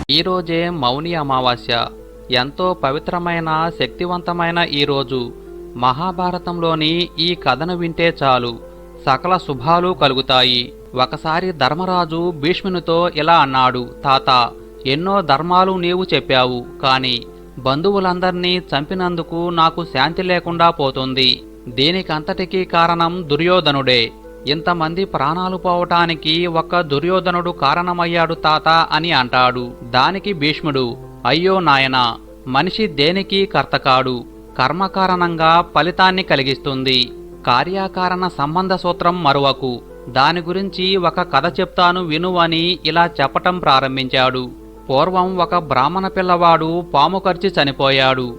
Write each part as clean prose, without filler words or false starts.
ఈరోజే మౌని అమావాస్య. ఎంతో పవిత్రమైన శక్తివంతమైన ఈరోజు మహాభారతంలోని ఈ కథను వింటే చాలు సకల శుభాలు కలుగుతాయి. ఒకసారి ధర్మరాజు భీష్మునితో ఇలా అన్నాడు, తాత, ఎన్నో ధర్మాలు నీవు చెప్పావు, కాని బంధువులందర్నీ చంపినందుకు నాకు శాంతి లేకుండా పోతుంది. దీనికంతటికీ కారణం దుర్యోధనుడే. ఇంతమంది ప్రాణాలు పోవటానికి ఒక్క దుర్యోధనుడు కారణమయ్యాడు తాత అని అంటాడు. దానికి భీష్ముడు, అయ్యో నాయనా, మనిషి దేనికి కర్తకాడు, కర్మకారణంగా ఫలితాన్ని కలిగిస్తుంది. కార్యకారణ సంబంధ సూత్రం మరువకు, దాని గురించి ఒక కథ చెప్తాను విను అని ఇలా చెప్పటం ప్రారంభించాడు. పూర్వం ఒక బ్రాహ్మణ పిల్లవాడు పాము కరిచి చనిపోయాడు.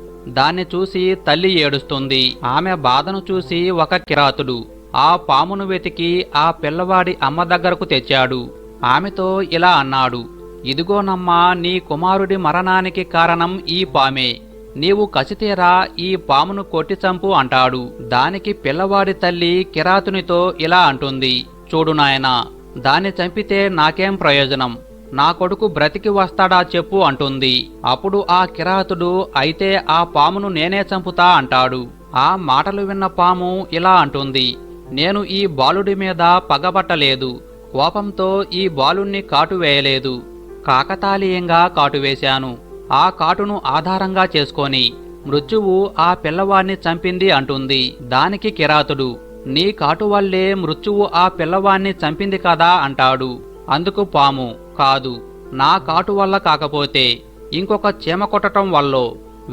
దాన్ని చూసి తల్లి ఏడుస్తుంది. ఆమె బాధను చూసి ఒక కిరాతుడు ఆ పామును వెతికి ఆ పిల్లవాడి అమ్మ దగ్గరకు తెచ్చాడు. ఆమెతో ఇలా అన్నాడు, ఇదిగోనమ్మా, నీ కుమారుడి మరణానికి కారణం ఈ పామే. నీవు కసితీరా ఈ పామును కొట్టి చంపు అంటాడు. దానికి పిల్లవాడి తల్లి కిరాతునితో ఇలా అంటుంది, చూడు నాయనా, దాన్ని చంపితే నాకేం ప్రయోజనం, నా కొడుకు బ్రతికి వస్తాడా చెప్పు అంటుంది. అప్పుడు ఆ కిరాతుడు, అయితే ఆ పామును నేనే చంపుతా అంటాడు. ఆ మాటలు విన్న పాము ఇలా అంటుంది, నేను ఈ బాలుడి మీద పగబట్టలేదు, కోపంతో ఈ బాలుణ్ణి కాటువేయలేదు, కాకతాళీయంగా కాటువేశాను. ఆ కాటును ఆధారంగా చేసుకొని మృత్యువు ఆ పిల్లవాడిని చంపింది అంటుంది. దానికి కిరాతుడు, నీ కాటు వల్లే మృత్యువు ఆ పిల్లవాణ్ణి చంపింది కదా అంటాడు. అందుకు పాము, కాదు, నా కాటు వల్ల కాకపోతే ఇంకొక చీమ కొట్టడం వల్లో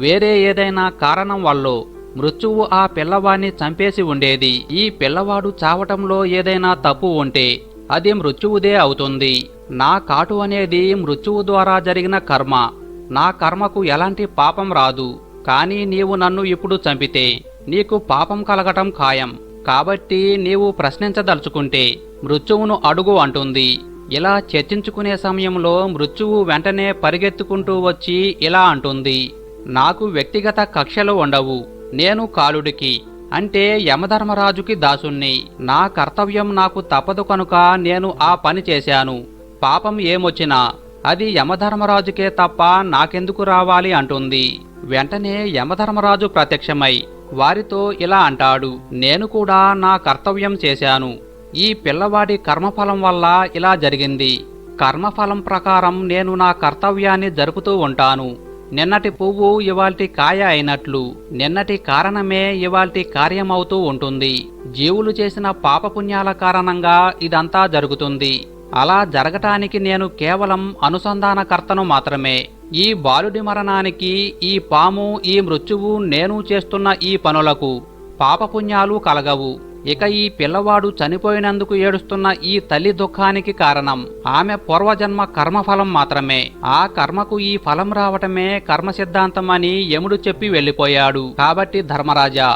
వేరే ఏదైనా కారణం వల్లో మృత్యువు ఆ పిల్లవాణ్ణి చంపేసి ఉండేది. ఈ పిల్లవాడు చావటంలో ఏదైనా తప్పు ఉంటే అది మృత్యువుదే అవుతుంది. నా కాటు అనేది మృత్యువు ద్వారా జరిగిన కర్మ. నా కర్మకు ఎలాంటి పాపం రాదు. కానీ నీవు నన్ను ఇప్పుడు చంపితే నీకు పాపం కలగటం ఖాయం. కాబట్టి నీవు ప్రశ్నించదలుచుకుంటే మృత్యువును అడుగు అంటుంది. ఇలా చర్చించుకునే సమయంలో మృత్యువు వెంటనే పరిగెత్తుకుంటూ వచ్చి ఇలా అంటుంది, నాకు వ్యక్తిగత కక్షలు ఉండవు. నేను కాలుడికి, అంటే యమధర్మరాజుకి దాసుణ్ణి. నా కర్తవ్యం నాకు తప్పదు కనుక నేను ఆ పని చేశాను. పాపం ఏమొచ్చినా అది యమధర్మరాజుకే తప్ప నాకెందుకు రావాలి అంటుంది. వెంటనే యమధర్మరాజు ప్రత్యక్షమై వారితో ఇలా అంటాడు, నేను కూడా నా కర్తవ్యం చేశాను. ఈ పిల్లవాడి కర్మఫలం వల్ల ఇలా జరిగింది. కర్మఫలం ప్రకారం నేను నా కర్తవ్యాన్ని జరుపుతూ ఉంటాను. నిన్నటి పువ్వు ఇవాల్టి కాయ అయినట్లు నిన్నటి కారణమే ఇవాల్టి కార్యమవుతూ ఉంటుంది. జీవులు చేసిన పాపపుణ్యాల కారణంగా ఇదంతా జరుగుతుంది. అలా జరగటానికి నేను కేవలం అనుసంధానకర్తను మాత్రమే. ఈ బాలుడి మరణానికి ఈ పాము, ఈ మృత్యువు, నేను చేస్తున్న ఈ పనులకు పాపపుణ్యాలు కలగవు. ఇక ఈ పిల్లవాడు చనిపోయినందుకు ఏడుస్తున్న ఈ తల్లి దుఃఖానికి కారణం ఆమె పూర్వజన్మ కర్మఫలం మాత్రమే. ఆ కర్మకు ఈ ఫలం రావటమే కర్మ సిద్ధాంతం అని యముడు చెప్పి వెళ్ళిపోయాడు. కాబట్టి ధర్మరాజా,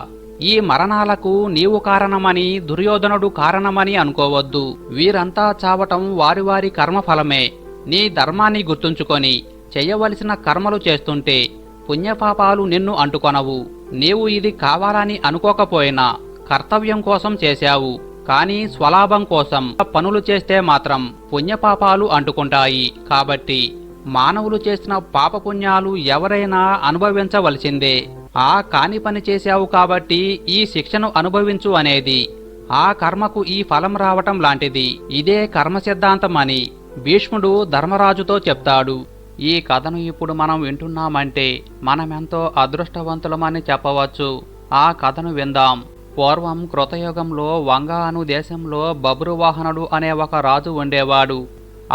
ఈ మరణాలకు నీవు కారణమని, దుర్యోధనుడు కారణమని అనుకోవద్దు. వీరంతా చావటం వారి వారి కర్మఫలమే. నీ ధర్మాన్ని గుర్తుంచుకొని చెయ్యవలసిన కర్మలు చేస్తుంటే పుణ్యపాపాలు నిన్ను అంటుకొనవు. నీవు ఇది కావాలని అనుకోకపోయినా కర్తవ్యం కోసం చేశావు. కానీ స్వలాభం కోసం పనులు చేస్తే మాత్రం పుణ్యపాపాలు అంటుకుంటాయి. కాబట్టి మానవులు చేసిన పాపపుణ్యాలు ఎవరైనా అనుభవించవలసిందే. ఆ కాని పని చేశావు కాబట్టి ఈ శిక్షను అనుభవించు అనేది ఆ కర్మకు ఈ ఫలం రావటం లాంటిది. ఇదే కర్మ సిద్ధాంతం అని భీష్ముడు ధర్మరాజుతో చెప్తాడు. ఈ కథను ఇప్పుడు మనం వింటున్నామంటే మనమెంతో అదృష్టవంతులమని చెప్పవచ్చు. ఆ కథను విందాం. పూర్వం కృతయుగంలో వంగ అను దేశంలో బబ్రువాహనుడు అనే ఒక రాజు ఉండేవాడు.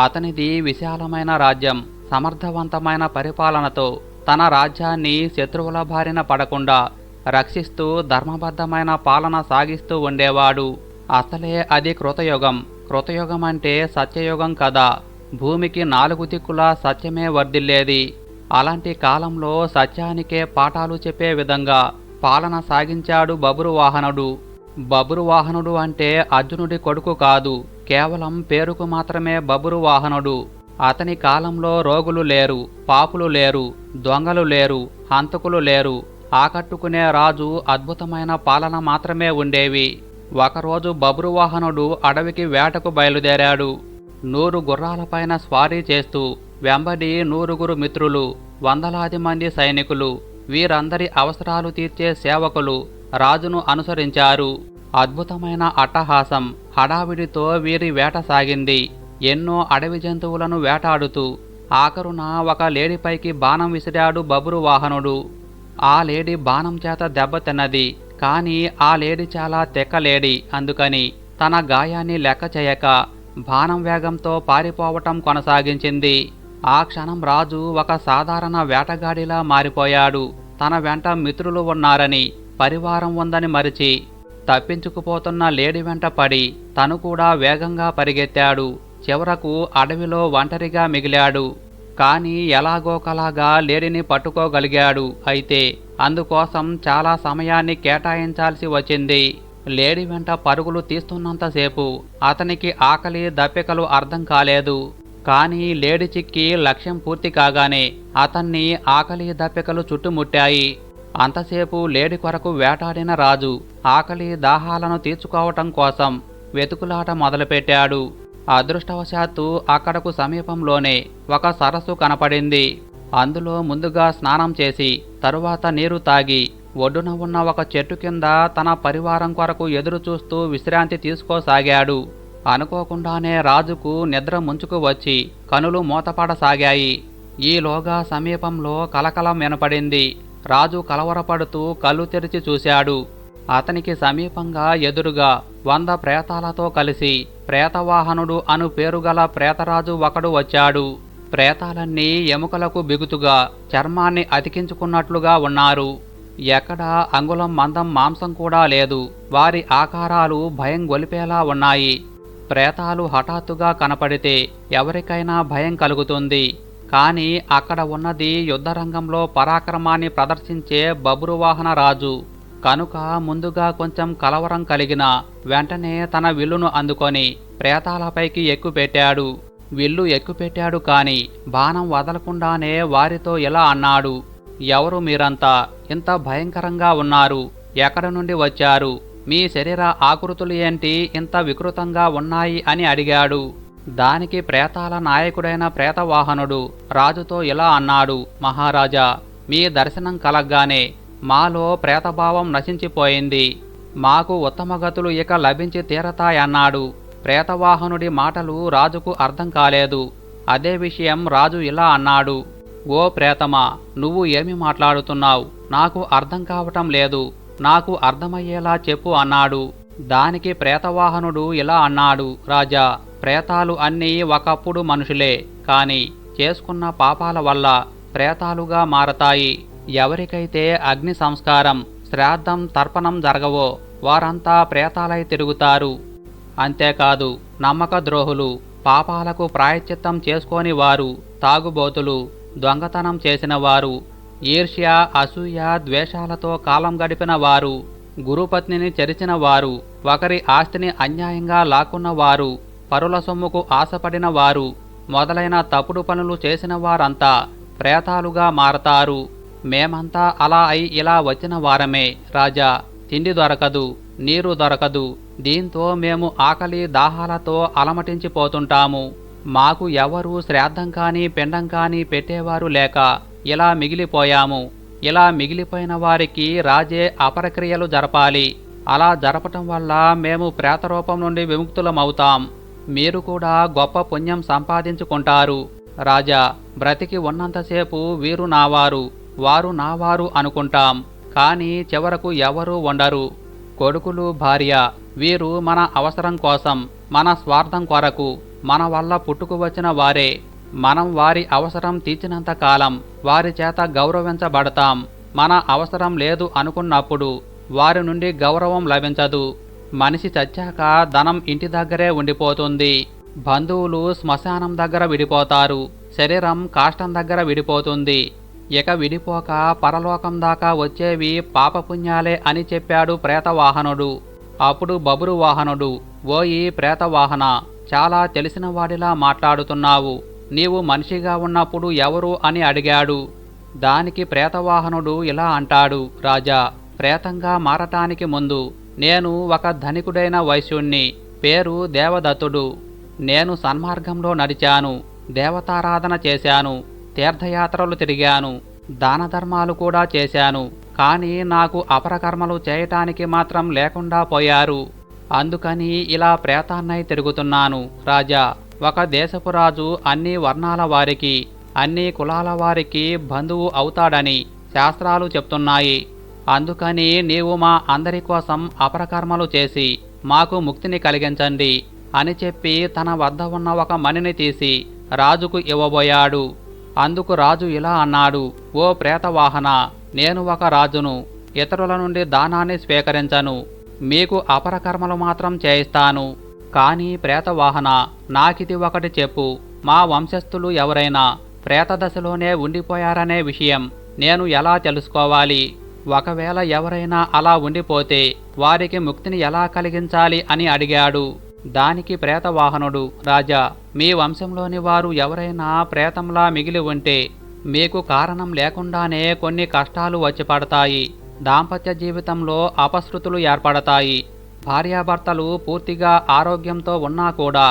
అతనిది విశాలమైన రాజ్యం. సమర్థవంతమైన పరిపాలనతో తన రాజ్యాన్ని శత్రువుల బారిన పడకుండా రక్షిస్తూ ధర్మబద్ధమైన పాలన సాగిస్తూ ఉండేవాడు. అసలే అది కృతయుగం. కృతయుగం అంటే సత్యయుగం కదా. భూమికి 4 దిక్కులా సత్యమే వర్ధిల్లేది. అలాంటి కాలంలో సత్యానికే పాఠాలు చెప్పే విధంగా పాలన సాగించాడు బబ్రువాహనుడు. బబ్రువాహనుడు అంటే అర్జునుడి కొడుకు కాదు, కేవలం పేరుకు మాత్రమే బబ్రువాహనుడు. అతని కాలంలో రోగులు లేరు, పాపులు లేరు, దొంగలు లేరు, హంతకులు లేరు. ఆకట్టుకునే రాజు, అద్భుతమైన పాలన మాత్రమే ఉండేవి. ఒకరోజు బబ్రువాహనుడు అడవికి వేటకు బయలుదేరాడు. 100 గుర్రాలపైన స్వారీ చేస్తూ వెంబడి 100 మిత్రులు, వందలాది మంది సైనికులు, వీరందరి అవసరాలు తీర్చే సేవకులు రాజును అనుసరించారు. అద్భుతమైన అట్టహాసం, హడావిడితో వీరి వేట సాగింది. ఎన్నో అడవి జంతువులను వేటాడుతూ ఆఖరున ఒక లేడీపైకి బాణం విసిరాడు బబురువాహనుడు. ఆ లేడీ బాణం చేత దెబ్బతిన్నది. కానీ ఆ లేడీ చాలా తెక్కలేడి. అందుకని తన గాయాన్ని లెక్క చేయక బాణం వేగంతో పారిపోవటం కొనసాగించింది. ఆ క్షణం రాజు ఒక సాధారణ వేటగాడిలా మారిపోయాడు. తన వెంట మిత్రులు ఉన్నారని, పరివారం ఉందని మరిచి తప్పించుకుపోతున్న లేడీ వెంట పడి తను కూడా వేగంగా పరిగెత్తాడు. చివరకు అడవిలో ఒంటరిగా మిగిలాడు. కానీ ఎలాగోకలాగా లేడీని పట్టుకోగలిగాడు. అయితే అందుకోసం చాలా సమయాన్ని కేటాయించాల్సి వచ్చింది. లేడీ వెంట పరుగులు తీస్తున్నంతసేపు అతనికి ఆకలి దప్పికలు అర్థం కాలేదు. కానీ లేడీ చిక్కి లక్ష్యం పూర్తి కాగానే అతన్ని ఆకలి దప్పికలు చుట్టుముట్టాయి. అంతసేపు లేడీ కొరకు వేటాడిన రాజు ఆకలి దాహాలను తీర్చుకోవటం కోసం వెతుకులాట మొదలుపెట్టాడు. అదృష్టవశాత్తు అక్కడకు సమీపంలోనే ఒక సరస్సు కనపడింది. అందులో ముందుగా స్నానం చేసి తరువాత నీరు తాగి ఒడ్డున ఉన్న ఒక చెట్టు కింద తన పరివారం కొరకు ఎదురు చూస్తూ విశ్రాంతి తీసుకోసాగాడు. అనుకోకుండానే రాజుకు నిద్ర ముంచుకు వచ్చి కనులు మూతపడసాగాయి. ఈలోగా సమీపంలో కలకలం వినపడింది. రాజు కలవరపడుతూ కళ్ళు తెరిచి చూశాడు. అతనికి సమీపంగా ఎదురుగా 100 ప్రేతాలతో కలిసి ప్రేతవాహనుడు అను పేరుగల ప్రేతరాజు ఒకడు వచ్చాడు. ప్రేతాలన్నీ ఎముకలకు బిగుతుగా చర్మాన్ని అతికించుకున్నట్లుగా ఉన్నారు. ఎక్కడా అంగుళం మందం మాంసం కూడా లేదు. వారి ఆకారాలు భయం గొలిపేలా ఉన్నాయి. ప్రేతాలు హఠాత్తుగా కనపడితే ఎవరికైనా భయం కలుగుతుంది. కానీ అక్కడ ఉన్నది యుద్ధరంగంలో పరాక్రమాన్ని ప్రదర్శించే బబురువాహన రాజు కనుక ముందుగా కొంచెం కలవరం కలిగిన వెంటనే తన విల్లును అందుకొని ప్రేతాలపైకి ఎక్కుపెట్టాడు. విల్లు ఎక్కుపెట్టాడు కాని బాణం వదలకుండానే వారితో ఇలా అన్నాడు: ఎవరు మీరంతా? ఇంత భయంకరంగా ఉన్నారు. ఎక్కడ నుండి వచ్చారు? మీ శరీర ఆకృతులు ఏంటి ఇంత వికృతంగా ఉన్నాయి అని అడిగాడు. దానికి ప్రేతాల నాయకుడైన ప్రేతవాహనుడు రాజుతో ఇలా అన్నాడు: మహారాజా, మీ దర్శనం కలగ్గానే మాలో ప్రేతభావం నశించిపోయింది. మాకు ఉత్తమగతులు ఇక లభించి తీరతాయన్నాడు. ప్రేతవాహనుడి మాటలు రాజుకు అర్థం కాలేదు. అదే విషయం రాజు ఇలా అన్నాడు: ఓ ప్రేతమా, నువ్వు ఏమి మాట్లాడుతున్నావు? నాకు అర్థం కావటం లేదు. నాకు అర్థమయ్యేలా చెప్పు అన్నాడు. దానికి ప్రేతవాహనుడు ఇలా అన్నాడు: రాజా, ప్రేతాలు అన్నీ ఒకప్పుడు మనుషులే. కాని చేసుకున్న పాపాల వల్ల ప్రేతాలుగా మారతాయి. ఎవరికైతే అగ్ని సంస్కారం, శ్రాద్ధం, తర్పణం జరగవో వారంతా ప్రేతాలై తిరుగుతారు. అంతేకాదు నమ్మక ద్రోహులు, పాపాలకు ప్రాయశ్చిత్తం చేసుకోని వారు, తాగుబోతులు, దొంగతనం చేసిన వారు, ఈర్ష్య, అసూయ, ద్వేషాలతో కాలం గడిపిన వారు, గురుపత్నిని చెరిచిన వారు, ఒకరి ఆస్తిని అన్యాయంగా లాక్కున్న వారు, పరుల సొమ్ముకు ఆశపడిన వారు మొదలైన తప్పుడు పనులు చేసిన వారంతా ప్రేతాలుగా మారతారు. మేమంతా అలా అయి ఇలా వచ్చిన వారమే రాజా. తిండి దొరకదు, నీరు దొరకదు. దీంతో మేము ఆకలి దాహాలతో అలమటించిపోతుంటాము. మాకు ఎవరూ శ్రాద్ధం కానీ పిండం కానీ పెట్టేవారు లేక ఇలా మిగిలిపోయాము. ఇలా మిగిలిపోయిన వారికి రాజే అపరక్రియలు జరపాలి. అలా జరపటం వల్ల మేము ప్రేతరూపం నుండి విముక్తులమవుతాం. మీరు కూడా గొప్ప పుణ్యం సంపాదించుకుంటారు. రాజా, బ్రతికి ఉన్నంతసేపు వీరు నావారు, వారు నావారు అనుకుంటాం. కానీ చివరకు ఎవరూ ఉండరు. కొడుకులు, భార్య వీరు మన అవసరం కోసం, మన స్వార్థం కొరకు మన వల్ల పుట్టుకు వచ్చిన వారే. మనం వారి అవసరం తీర్చినంత కాలం వారి చేత గౌరవించబడతాం. మన అవసరం లేదు అనుకున్నప్పుడు వారి నుండి గౌరవం లభించదు. మనిషి చచ్చాక ధనం ఇంటి దగ్గరే ఉండిపోతుంది. బంధువులు శ్మశానం దగ్గర విడిపోతారు. శరీరం కాష్టం దగ్గర విడిపోతుంది. ఇక విడిపోక పరలోకం దాకా వచ్చేవి పాపపుణ్యాలే అని చెప్పాడు ప్రేతవాహనుడు. అప్పుడు బబురువాహనుడు, ఓయి ప్రేతవాహన, చాలా తెలిసిన వాడిలా మాట్లాడుతున్నావు. నీవు మనిషిగా ఉన్నప్పుడు ఎవరు అని అడిగాడు. దానికి ప్రేతవాహనుడు ఇలా అంటాడు: రాజా, ప్రేతంగా మారటానికి ముందు నేను ఒక ధనికుడైన వైశ్యుణ్ణి. పేరు దేవదత్తుడు. నేను సన్మార్గంలో నడిచాను. దేవతారాధన చేశాను, తీర్థయాత్రలు తిరిగాను, దానధర్మాలు కూడా చేశాను. కానీ నాకు అపరకర్మలు చేయటానికి మాత్రం లేకుండా పోయారు. అందుకని ఇలా ప్రేతాన్నై తిరుగుతున్నాను రాజా. ఒక దేశపు రాజు అన్ని వర్ణాల వారికి, అన్ని కులాల వారికి బంధువు అవుతాడని శాస్త్రాలు చెప్తున్నాయి. అందుకని నీవు మా అందరి కోసం అపరకర్మలు చేసి మాకు ముక్తిని కలిగించండి అని చెప్పి తన వద్ద ఉన్న ఒక మణిని తీసి రాజుకు ఇవ్వబోయాడు. అందుకు రాజు ఇలా అన్నాడు, ఓ ప్రేతవాహన, నేను ఒక రాజును, ఇతరుల నుండి దానాన్ని స్వీకరించను, మీకు అపరకర్మలు మాత్రం చేయిస్తాను. కానీ ప్రేతవాహన, నాకిది ఒకటి చెప్పు, మా వంశస్థులు ఎవరైనా ప్రేతదశలోనే ఉండిపోయారనే విషయం నేను ఎలా తెలుసుకోవాలి? ఒకవేళ ఎవరైనా అలా ఉండిపోతే వారికి ముక్తిని ఎలా కలిగించాలి అని అడిగాడు. దానికి ప్రేతవాహనుడు, రాజా, మీ వంశంలోని వారు ఎవరైనా ప్రేతంలా మిగిలి ఉంటే మీకు కారణం లేకుండానే కొన్ని కష్టాలు వచ్చి పడతాయి. దాంపత్య జీవితంలో అపశృతులు ఏర్పడతాయి. భార్యాభర్తలు పూర్తిగా ఆరోగ్యంతో ఉన్నా కూడా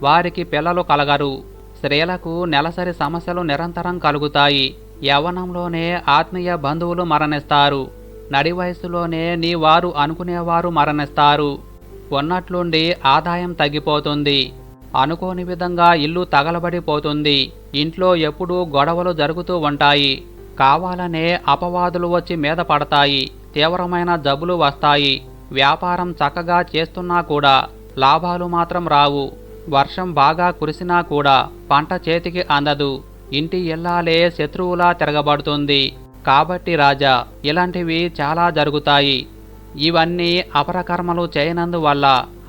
వారికి పిల్లలు కలగరు. స్త్రీలకు నెలసరి సమస్యలు నిరంతరం కలుగుతాయి. యవ్వనంలోనే ఆత్మీయ బంధువులు మరణిస్తారు. నడి వయస్సులోనే నీ వారు అనుకునేవారు మరణిస్తారు. ఉన్నట్లుండి ఆదాయం తగ్గిపోతుంది. అనుకోని విధంగా ఇల్లు తగలబడిపోతుంది. ఇంట్లో ఎప్పుడూ గొడవలు జరుగుతూ ఉంటాయి. కావాలనే అపవాదులు వచ్చి మీద పడతాయి. తీవ్రమైన జబ్బులు వస్తాయి. వ్యాపారం చక్కగా చేస్తున్నా కూడా లాభాలు మాత్రం రావు. వర్షం బాగా కురిసినా కూడా పంట చేతికి అందదు. ఇంటి ఇల్లాలే శత్రువులా తిరగబడుతుంది. కాబట్టి రాజా, ఇలాంటివి చాలా జరుగుతాయి. ఇవన్నీ అపరకర్మలు చేయనందువల్ల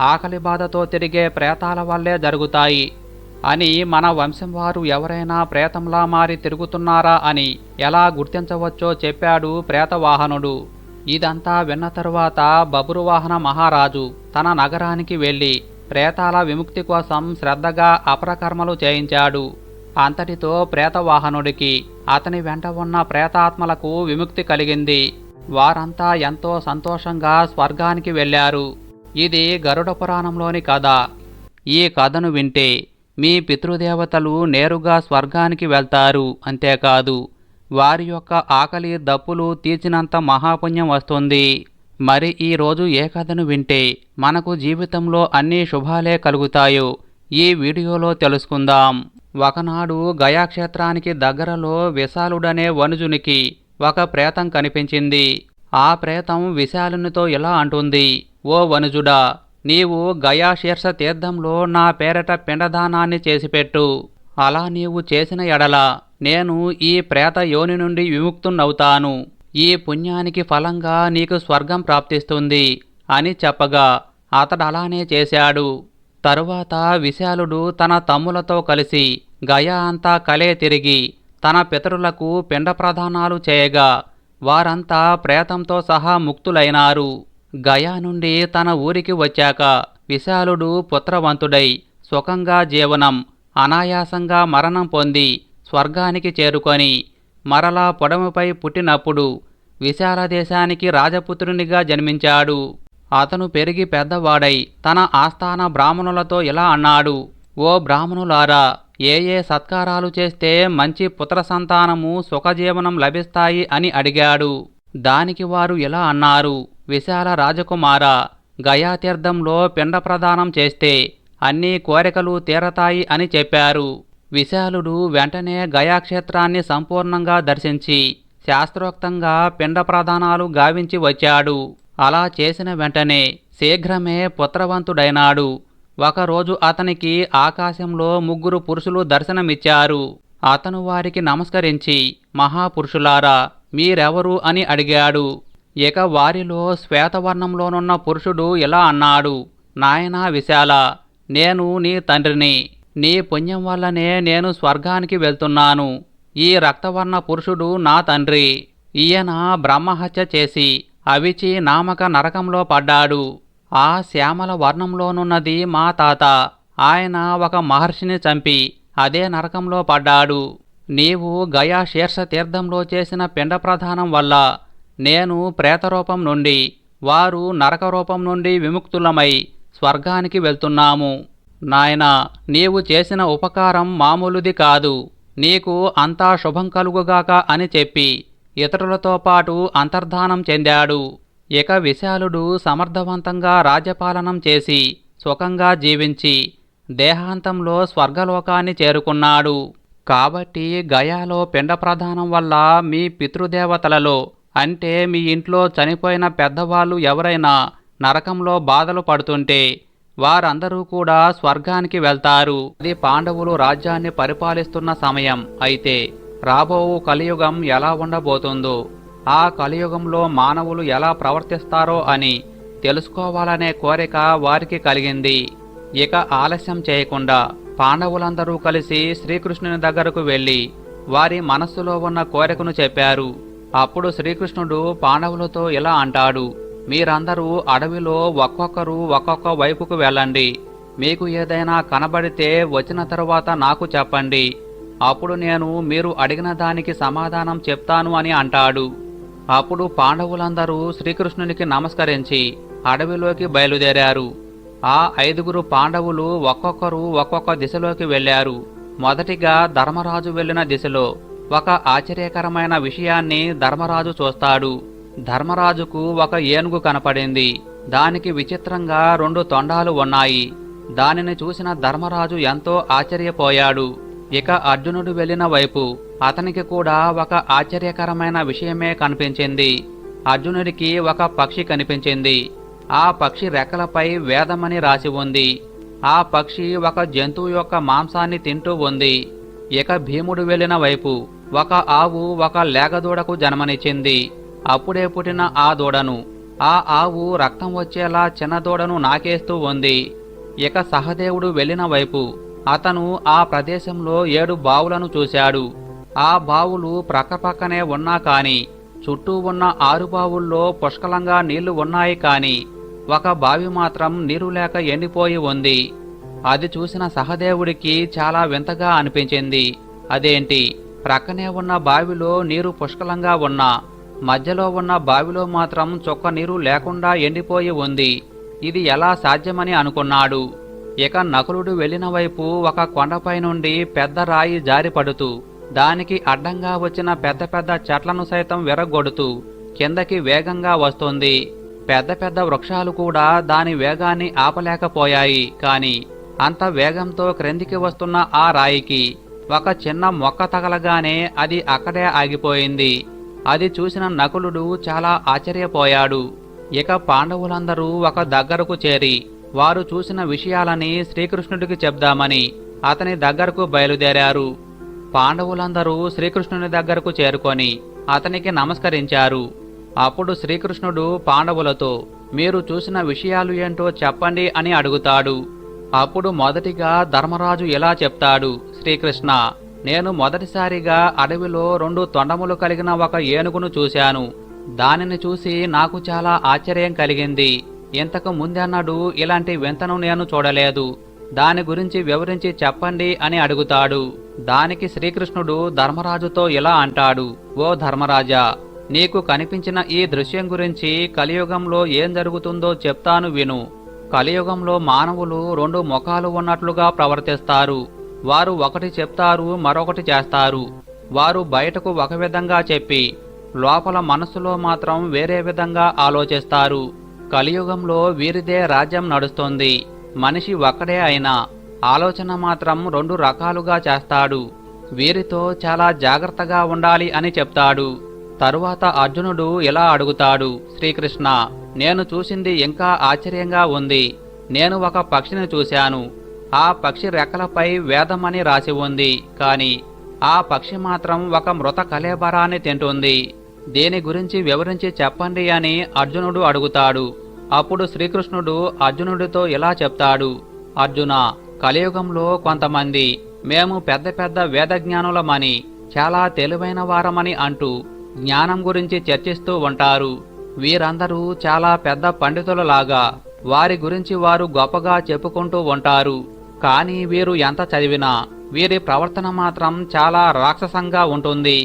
ఆకలి బాధతో తిరిగే ప్రేతాల వల్లే జరుగుతాయి అని మన వంశం వారు ఎవరైనా ప్రేతంలా మారి తిరుగుతున్నారా అని ఎలా గుర్తించవచ్చో చెప్పాడు ప్రేతవాహనుడు. ఇదంతా విన్న తరువాత బబురువాహన మహారాజు తన నగరానికి వెళ్ళి ప్రేతాల విముక్తి కోసం శ్రద్ధగా అపరకర్మలు చేయించాడు. అంతటితో ప్రేతవాహనుడికి, అతని వెంట ఉన్న ప్రేతాత్మలకు విముక్తి కలిగింది. వారంతా ఎంతో సంతోషంగా స్వర్గానికి వెళ్ళారు. ఇది గరుడ పురాణంలోని కథ. ఈ కథను వింటే మీ పితృదేవతలు నేరుగా స్వర్గానికి వెళ్తారు. అంతేకాదు, వారి యొక్క ఆకలి దప్పులు తీర్చినంత మహాపుణ్యం వస్తుంది. మరి ఈరోజు ఏ కథను వింటే మనకు జీవితంలో అన్ని శుభాలే కలుగుతాయో ఈ వీడియోలో తెలుసుకుందాం. ఒకనాడు గయాక్షేత్రానికి దగ్గరలో విశాలుడనే వనుజునికి ఒక ప్రేతం కనిపించింది. ఆ ప్రేతం విశాలునితో ఇలా అంటుంది, ఓ వనుజుడా, నీవు గయాశీర్ష తీర్థంలో నా పేరట పిండదానాన్ని చేసిపెట్టు. అలా నీవు చేసిన ఎడల నేను ఈ ప్రేత యోని నుండి విముక్తున్నవుతాను. ఈ పుణ్యానికి ఫలంగా నీకు స్వర్గం ప్రాప్తిస్తుంది అని చెప్పగా అతడు అలానే చేశాడు. తరువాత విశాలుడు తన తమ్ములతో కలిసి గయా అంతా కలే తిరిగి తన పితరులకు పిండ ప్రదానాలు చేయగా వారంతా ప్రేతంతో సహా ముక్తులైనారు. గయా నుండి తన ఊరికి వచ్చాక విశాలుడు పుత్రవంతుడై సుఖంగా జీవనం, అనాయాసంగా మరణం పొంది స్వర్గానికి చేరుకొని మరలా పొడమిపై పుట్టినప్పుడు విశాల దేశానికి రాజపుత్రునిగా జన్మించాడు. అతను పెరిగి పెద్దవాడై తన ఆస్థాన బ్రాహ్మణులతో ఇలా అన్నాడు, ఓ బ్రాహ్మణులారా, ఏ ఏ సత్కారాలు చేస్తే మంచి పుత్ర సంతానము సుఖజీవనం లభిస్తాయి అని అడిగాడు. దానికి వారు ఇలా అన్నారు, విశాల రాజకుమారా, గయాతీర్థంలో పిండ ప్రదానం చేస్తే అన్ని కోరికలు తీరతాయి అని చెప్పారు. విశాలుడు వెంటనే గయాక్షేత్రాన్ని సంపూర్ణంగా దర్శించి శాస్త్రోక్తంగా పిండ ప్రదానాలు గావించి వచ్చాడు. అలా చేసిన వెంటనే శీఘ్రమే పుత్రవంతుడైనాడు. ఒకరోజు అతనికి ఆకాశంలో 3 పురుషులు దర్శనమిచ్చారు. అతను వారికి నమస్కరించి, మహాపురుషులారా, మీరెవరు అని అడిగాడు. ఇక వారిలో శ్వేతవర్ణంలోనున్న పురుషుడు ఇలా అన్నాడు, నాయనా విశాల, నేను నీ తండ్రిని. నీ పుణ్యం వల్లనే నేను స్వర్గానికి వెళ్తున్నాను. ఈ రక్తవర్ణ పురుషుడు నా తండ్రి. ఈయన బ్రహ్మహత్య చేసి అవిచి నామక నరకంలో పడ్డాడు. ఆ శ్యామల వర్ణంలోనున్నది మా తాత. ఆయన ఒక మహర్షిని చంపి అదే నరకంలో పడ్డాడు. నీవు గయా శీర్ష తీర్థంలో చేసిన పిండ ప్రదానం వల్ల నేను ప్రేతరూపం నుండి, వారు నరకరూపం నుండి విముక్తులమై స్వర్గానికి వెళ్తున్నాము. నాయనా, నీవు చేసిన ఉపకారం మామూలుది కాదు. నీకు అంతా శుభం కలుగుగాక అని చెప్పి ఇతరులతో పాటు అంతర్ధానం చెందాడు. ఇక విశాలుడు సమర్థవంతంగా రాజ్యపాలనం చేసి సుఖంగా జీవించి దేహాంతంలో స్వర్గలోకాన్ని చేరుకున్నాడు. కాబట్టి గయాలో పిండ ప్రదానం వల్ల మీ పితృదేవతలలో అంటే మీ ఇంట్లో చనిపోయిన పెద్దవాళ్ళు ఎవరైనా నరకంలో బాధలు పడుతుంటే వారందరూ కూడా స్వర్గానికి వెళ్తారు. అది పాండవులు రాజ్యాన్ని పరిపాలిస్తున్న సమయం. అయితే రాబోవు కలియుగం ఎలా ఉండబోతుందో, ఆ కలియుగంలో మానవులు ఎలా ప్రవర్తిస్తారో అని తెలుసుకోవాలనే కోరిక వారికి కలిగింది. ఇక ఆలస్యం చేయకుండా పాండవులందరూ కలిసి శ్రీకృష్ణుని దగ్గరకు వెళ్ళి వారి మనస్సులో ఉన్న కోరికను చెప్పారు. అప్పుడు శ్రీకృష్ణుడు పాండవులతో ఇలా అంటాడు: మీరందరూ అడవిలో ఒక్కొక్కరు ఒక్కొక్క వైపుకు వెళ్ళండి. మీకు ఏదైనా కనబడితే వచ్చిన తరువాత నాకు చెప్పండి. అప్పుడు నేను మీరు అడిగిన దానికి సమాధానం చెప్తాను అని అంటాడు. అప్పుడు పాండవులందరూ శ్రీకృష్ణునికి నమస్కరించి అడవిలోకి బయలుదేరారు. ఆ 5 పాండవులు ఒక్కొక్కరు ఒక్కొక్క దిశలోకి వెళ్ళారు. మొదటిగా ధర్మరాజు వెళ్ళిన దిశలో ఒక ఆశ్చర్యకరమైన విషయాన్ని ధర్మరాజు చూస్తాడు. ధర్మరాజుకు ఒక ఏనుగు కనపడింది. దానికి విచిత్రంగా 2 తొండాలు ఉన్నాయి. దానిని చూసిన ధర్మరాజు ఎంతో ఆశ్చర్యపోయాడు. ఇక అర్జునుడు వెళ్ళిన వైపు అతనికి కూడా ఒక ఆశ్చర్యకరమైన విషయమే కనిపించింది. అర్జునుడికి ఒక పక్షి కనిపించింది. ఆ పక్షి రెక్కలపై వేదమని రాసి ఉంది. ఆ పక్షి ఒక జంతువు యొక్క మాంసాన్ని తింటూ ఉంది. ఇక భీముడు వెళ్ళిన వైపు ఒక ఆవు ఒక లేగదూడకు జన్మనిచ్చింది. అప్పుడే పుట్టిన ఆ దూడను ఆ ఆవు రక్తం వచ్చేలా చిన్న దూడను నాకేస్తూ ఉంది. ఇక సహదేవుడు వెళ్ళిన వైపు అతను ఆ ప్రదేశంలో 7 బావులను చూశాడు. ఆ బావులు ప్రక్కపక్కనే ఉన్నా కాని చుట్టూ ఉన్న 6 బావుల్లో పుష్కలంగా నీళ్లు ఉన్నాయి. కాని ఒక బావి మాత్రం నీరు లేక ఎండిపోయి ఉంది. అది చూసిన సహదేవుడికి చాలా వింతగా అనిపించింది. అదేంటి, ప్రక్కనే ఉన్న బావిలో నీరు పుష్కలంగా ఉన్నా మధ్యలో ఉన్న బావిలో మాత్రం చుక్క నీరు లేకుండా ఎండిపోయి ఉంది. ఇది ఎలా సాధ్యమని అనుకున్నాడు. ఇక నకులుడు వెళ్ళిన వైపు ఒక కొండపై నుండి పెద్ద రాయి జారిపడుతూ దానికి అడ్డంగా వచ్చిన పెద్ద పెద్ద చెట్లను సైతం విరగొడుతూ కిందకి వేగంగా వస్తుంది. పెద్ద పెద్ద వృక్షాలు కూడా దాని వేగాన్ని ఆపలేకపోయాయి. కాని అంత వేగంతో క్రిందికి వస్తున్న ఆ రాయికి ఒక చిన్న మొక్క తగలగానే అది అక్కడే ఆగిపోయింది. అది చూసిన నకులుడు చాలా ఆశ్చర్యపోయాడు. ఇక పాండవులందరూ ఒక దగ్గరకు చేరి వారు చూసిన విషయాలని శ్రీకృష్ణుడికి చెప్దామని అతని దగ్గరకు బయలుదేరారు. పాండవులందరూ శ్రీకృష్ణుని దగ్గరకు చేరుకొని అతనికి నమస్కరించారు. అప్పుడు శ్రీకృష్ణుడు పాండవులతో మీరు చూసిన విషయాలు ఏంటో చెప్పండి అని అడుగుతాడు. అప్పుడు మొదటిగా ధర్మరాజు ఇలా చెప్తాడు: శ్రీకృష్ణ, నేను మొదటిసారిగా అడవిలో 2 తొండములు కలిగిన ఒక ఏనుగును చూశాను. దానిని చూసి నాకు చాలా ఆశ్చర్యం కలిగింది. ఇంతకు ముందెన్నడూ ఇలాంటి వింతను నేను చూడలేదు. దాని గురించి వివరించి చెప్పండి అని అడుగుతాడు. దానికి శ్రీకృష్ణుడు ధర్మరాజుతో ఇలా అంటాడు: ఓ ధర్మరాజా, నీకు కనిపించిన ఈ దృశ్యం గురించి కలియుగంలో ఏం జరుగుతుందో చెప్తాను విను. కలియుగంలో మానవులు 2 ముఖాలు ఉన్నట్లుగా ప్రవర్తిస్తారు. వారు ఒకటి చెప్తారు, మరొకటి చేస్తారు. వారు బయటకు ఒక విధంగా చెప్పి లోపల మనస్సులో మాత్రం వేరే విధంగా ఆలోచిస్తారు. కలియుగంలో వీరిదే రాజ్యం నడుస్తుంది. మనిషి ఒక్కడే అయినా ఆలోచన మాత్రం 2 రకాలుగా చేస్తాడు. వీరితో చాలా జాగ్రత్తగా ఉండాలి అని చెప్తాడు. తరువాత అర్జునుడు ఇలా అడుగుతాడు: శ్రీకృష్ణ, నేను చూసింది ఇంకా ఆశ్చర్యంగా ఉంది. నేను ఒక పక్షిని చూశాను. ఆ పక్షి రెక్కలపై వేదమని రాసి ఉంది. కాని ఆ పక్షి మాత్రం ఒక మృత కళేబరాన్ని తింటుంది. దీని గురించి వివరించి చెప్పండి అని అర్జునుడు అడుగుతాడు. అప్పుడు శ్రీకృష్ణుడు అర్జునుడితో ఇలా చెప్తాడు: అర్జున, కలియుగంలో కొంతమంది మేము పెద్ద పెద్ద వేదజ్ఞానులమని చాలా తెలివైన వారమని అంటూ జ్ఞానం గురించి చర్చిస్తూ ఉంటారు. వీరందరూ చాలా పెద్ద పండితులలాగా వారి గురించి వారు గొప్పగా చెప్పుకుంటూ ఉంటారు. కానీ వీరు ఎంత చదివినా వీరి ప్రవర్తన మాత్రం చాలా రాక్షసంగా ఉంటుంది.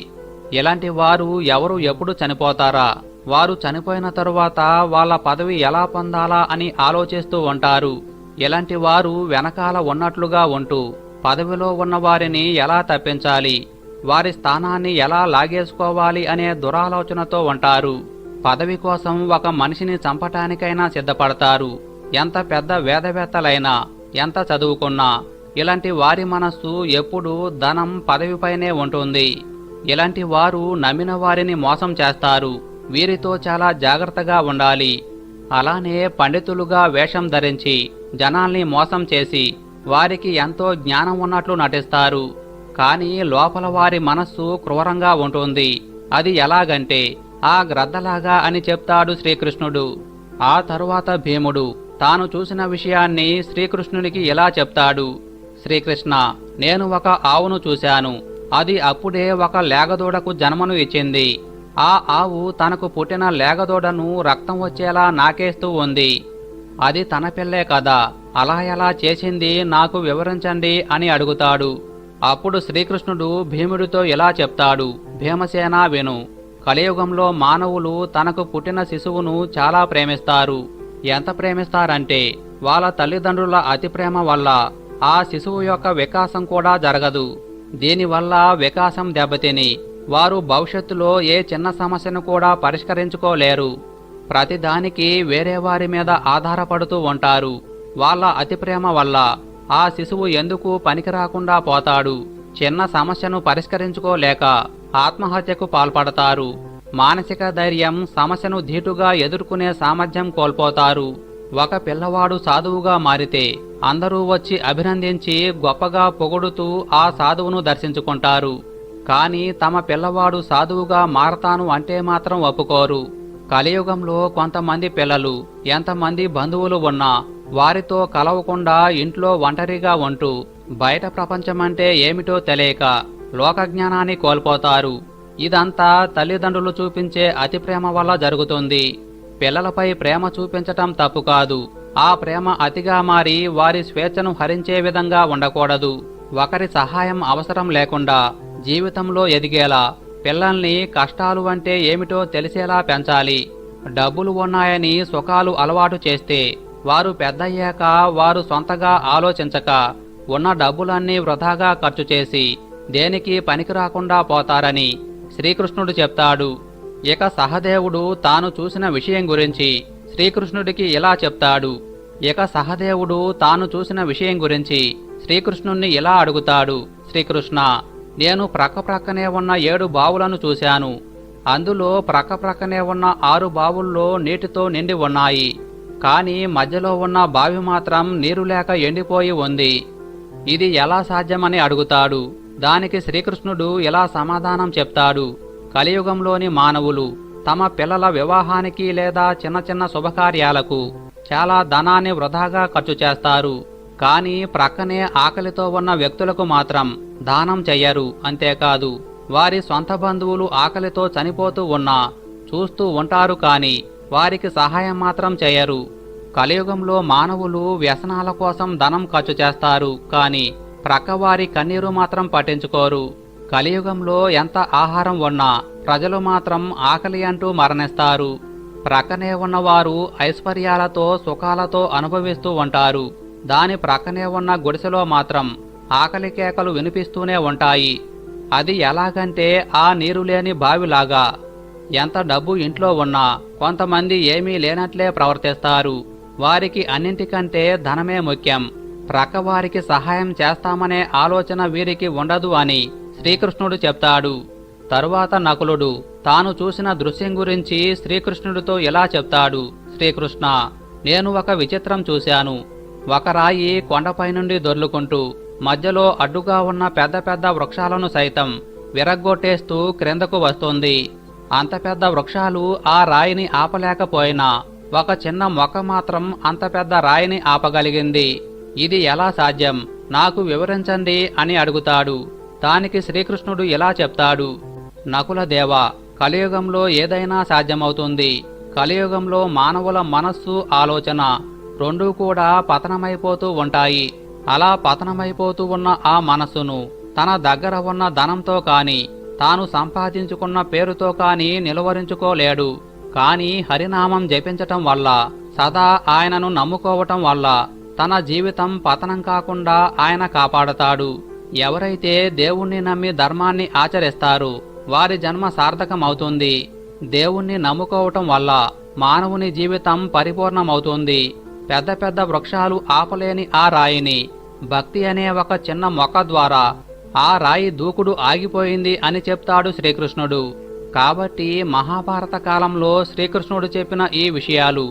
ఇలాంటి వారు ఎవరు ఎప్పుడు చనిపోతారా, వారు చనిపోయిన తరువాత వాళ్ళ పదవి ఎలా పొందాలా అని ఆలోచిస్తూ ఉంటారు. ఇలాంటి వారు వెనకాల ఉన్నట్లుగా ఉంటూ పదవిలో ఉన్న వారిని ఎలా తప్పించాలి, వారి స్థానాన్ని ఎలా లాగేసుకోవాలి అనే దురాలోచనతో ఉంటారు. పదవి కోసం ఒక మనిషిని చంపటానికైనా సిద్ధపడతారు. ఎంత పెద్ద వేదవేత్తలైనా, ఎంత చదువుకున్నా ఇలాంటి వారి మనస్సు ఎప్పుడూ ధనం, పదవిపైనే ఉంటుంది. ఇలాంటి వారు నమ్మిన వారిని మోసం చేస్తారు. వీరితో చాలా జాగ్రత్తగా ఉండాలి. అలానే పండితులుగా వేషం ధరించి జనాల్ని మోసం చేసి వారికి ఎంతో జ్ఞానం ఉన్నట్లు నటిస్తారు. కానీ లోపల వారి మనస్సు క్రూరంగా ఉంటుంది. అది ఎలాగంటే ఆ గ్రద్దలాగా అని చెప్తాడు శ్రీకృష్ణుడు. ఆ తరువాత భీముడు తాను చూసిన విషయాన్ని శ్రీకృష్ణునికి ఇలా చెప్తాడు. శ్రీకృష్ణ, నేను ఒక ఆవును చూశాను. అది అప్పుడే ఒక లేగదూడకు జన్మను ఇచ్చింది. ఆ ఆవు తనకు పుట్టిన లేగదూడను రక్తం వచ్చేలా నాకేస్తూ ఉంది. అది తన పిల్లే కదా, అలా ఎలా చేసింది నాకు వివరించండి అని అడుగుతాడు. అప్పుడు శ్రీకృష్ణుడు భీముడితో ఇలా చెప్తాడు. భీమసేన, విను. కలియుగంలో మానవులు తనకు పుట్టిన శిశువును చాలా ప్రేమిస్తారు. ఎంత ప్రేమిస్తారంటే వాళ్ళ తల్లిదండ్రుల అతి ప్రేమ వల్ల ఆ శిశువు యొక్క వికాసం కూడా జరగదు. దీనివల్ల వికాసం దెబ్బతిని వారు భవిష్యత్తులో ఏ చిన్న సమస్యను కూడా పరిష్కరించుకోలేరు. ప్రతిదానికి వేరే వారి మీద ఆధారపడుతూ ఉంటారు. వాళ్ళ అతి ప్రేమ వల్ల ఆ శిశువు ఎందుకు పనికిరాకుండా పోతాడు. చిన్న సమస్యను పరిష్కరించుకోలేక ఆత్మహత్యకు పాల్పడతారు. మానసిక ధైర్యం, సమస్యను ధీటుగా ఎదుర్కొనే సామర్థ్యం కోల్పోతారు. ఒక పిల్లవాడు సాధువుగా మారితే అందరూ వచ్చి అభినందించి గొప్పగా పొగుడుతూ ఆ సాధువును దర్శించుకుంటారు. కానీ తమ పిల్లవాడు సాధువుగా మారతాను అంటే మాత్రం ఒప్పుకోరు. కలియుగంలో కొంతమంది పిల్లలు ఎంతమంది బంధువులు ఉన్నా వారితో కలవకుండా ఇంట్లో ఒంటరిగా ఉంటూ బయట ప్రపంచమంటే ఏమిటో తెలియక లోకజ్ఞానాన్ని కోల్పోతారు. ఇదంతా తల్లిదండ్రులు చూపించే అతి ప్రేమ వల్ల జరుగుతుంది. పిల్లలపై ప్రేమ చూపించటం తప్పు కాదు. ఆ ప్రేమ అతిగా మారి వారి స్వేచ్ఛను హరించే విధంగా ఉండకూడదు. ఒకరి సహాయం అవసరం లేకుండా జీవితంలో ఎదిగేలా పిల్లల్ని కష్టాలు అంటే ఏమిటో తెలిసేలా పెంచాలి. డబ్బులు ఉన్నాయని సుఖాలు అలవాటు చేస్తే వారు పెద్దయ్యాక వారు సొంతగా ఆలోచించక ఉన్న డబ్బులన్నీ వృధాగా ఖర్చు చేసి దేనికి పనికిరాకుండా పోతారని శ్రీకృష్ణుడు చెప్తాడు. ఇక సహదేవుడు తాను చూసిన విషయం గురించి శ్రీకృష్ణుడికి ఇలా చెప్తాడు. శ్రీకృష్ణుణ్ణి ఇలా అడుగుతాడు. శ్రీకృష్ణ, నేను ప్రక్కనే ఉన్న 7 బావులను చూశాను. అందులో ప్రక్కనే ఉన్న 6 బావుల్లో నీటితో నిండి ఉన్నాయి. కానీ మధ్యలో ఉన్న బావి మాత్రం నీరు లేక ఎండిపోయి ఉంది. ఇది ఎలా సాధ్యమని అడుగుతాడు. దానికి శ్రీకృష్ణుడు ఇలా సమాధానం చెప్తాడు. కలియుగంలోని మానవులు తమ పిల్లల వివాహానికి లేదా చిన్న చిన్న శుభకార్యాలకు చాలా ధనాన్ని వృధాగా ఖర్చు చేస్తారు. కానీ ప్రక్కనే ఆకలితో ఉన్న వ్యక్తులకు మాత్రం దానం చెయ్యరు. అంతేకాదు, వారి సొంత బంధువులు ఆకలితో చనిపోతూ ఉన్నా చూస్తూ ఉంటారు, కానీ వారికి సహాయం మాత్రం చేయరు. కలియుగంలో మానవులు వ్యసనాల కోసం ధనం ఖర్చు చేస్తారు, కానీ ప్రక్కవారి కన్నీరు మాత్రం పట్టించుకోరు. కలియుగంలో ఎంత ఆహారం ఉన్నా ప్రజలు మాత్రం ఆకలి అంటూ మరణిస్తారు. ప్రక్కనే ఉన్నవారు ఐశ్వర్యాలతో సుఖాలతో అనుభవిస్తూ ఉంటారు. దాని ప్రక్కనే ఉన్న గుడిసెలో మాత్రం ఆకలి కేకలు వినిపిస్తూనే ఉంటాయి. అది ఎలాగంటే ఆ నీరు లేని బావిలాగా. ఎంత డబ్బు ఇంట్లో ఉన్నా కొంతమంది ఏమీ లేనట్లే ప్రవర్తిస్తారు. వారికి అన్నింటికంటే ధనమే ముఖ్యం. ప్రక్కవారికి సహాయం చేస్తామనే ఆలోచన వీరికి ఉండదు అని శ్రీకృష్ణుడు చెప్తాడు. తరువాత నకులుడు తాను చూసిన దృశ్యం గురించి శ్రీకృష్ణుడితో ఇలా చెప్తాడు. శ్రీకృష్ణ, నేను ఒక విచిత్రం చూశాను. ఒక రాయి కొండపై నుండి దొర్లుకుంటూ మధ్యలో అడ్డుగా ఉన్న పెద్ద పెద్ద వృక్షాలను సైతం విరగ్గొట్టేస్తూ క్రిందకు వస్తుంది. అంత పెద్ద వృక్షాలు ఆ రాయిని ఆపలేకపోయినా ఒక చిన్న మొక్క మాత్రం అంత పెద్ద రాయిని ఆపగలిగింది. ఇది ఎలా సాధ్యం, నాకు వివరించండి అని అడుగుతాడు. దానికి శ్రీకృష్ణుడు ఇలా చెప్తాడు. నకుల దేవా, కలియుగంలో ఏదైనా సాధ్యమవుతుంది. కలియుగంలో మానవుల మనస్సు, ఆలోచన రెండూ కూడా పతనమైపోతూ ఉంటాయి. అలా పతనమైపోతూ ఉన్న ఆ మనస్సును తన దగ్గర ఉన్న ధనంతో కాని తాను సంపాదించుకున్న పేరుతో కాని నిలువరించుకోలేడు. కాని హరినామం జపించటం వల్ల, సదా ఆయనను నమ్ముకోవటం వల్ల తన జీవితం పతనం కాకుండా ఆయన కాపాడతాడు. ఎవరైతే దేవుణ్ణి నమ్మి ధర్మాన్ని ఆచరిస్తారో వారి జన్మ సార్థకమవుతుంది. దేవుణ్ణి నమ్ముకోవటం వల్ల మానవుని జీవితం పరిపూర్ణమవుతుంది. పెద్ద పెద్ద వృక్షాలు ఆపలేని ఆ రాయిని భక్తి అనే ఒక చిన్న మొక్క ద్వారా ఆ రాయి దూకుడు ఆగిపోయింది అని చెప్తాడు శ్రీకృష్ణుడు. కాబట్టి మహాభారత కాలంలో శ్రీకృష్ణుడు చెప్పిన ఈ విషయాలు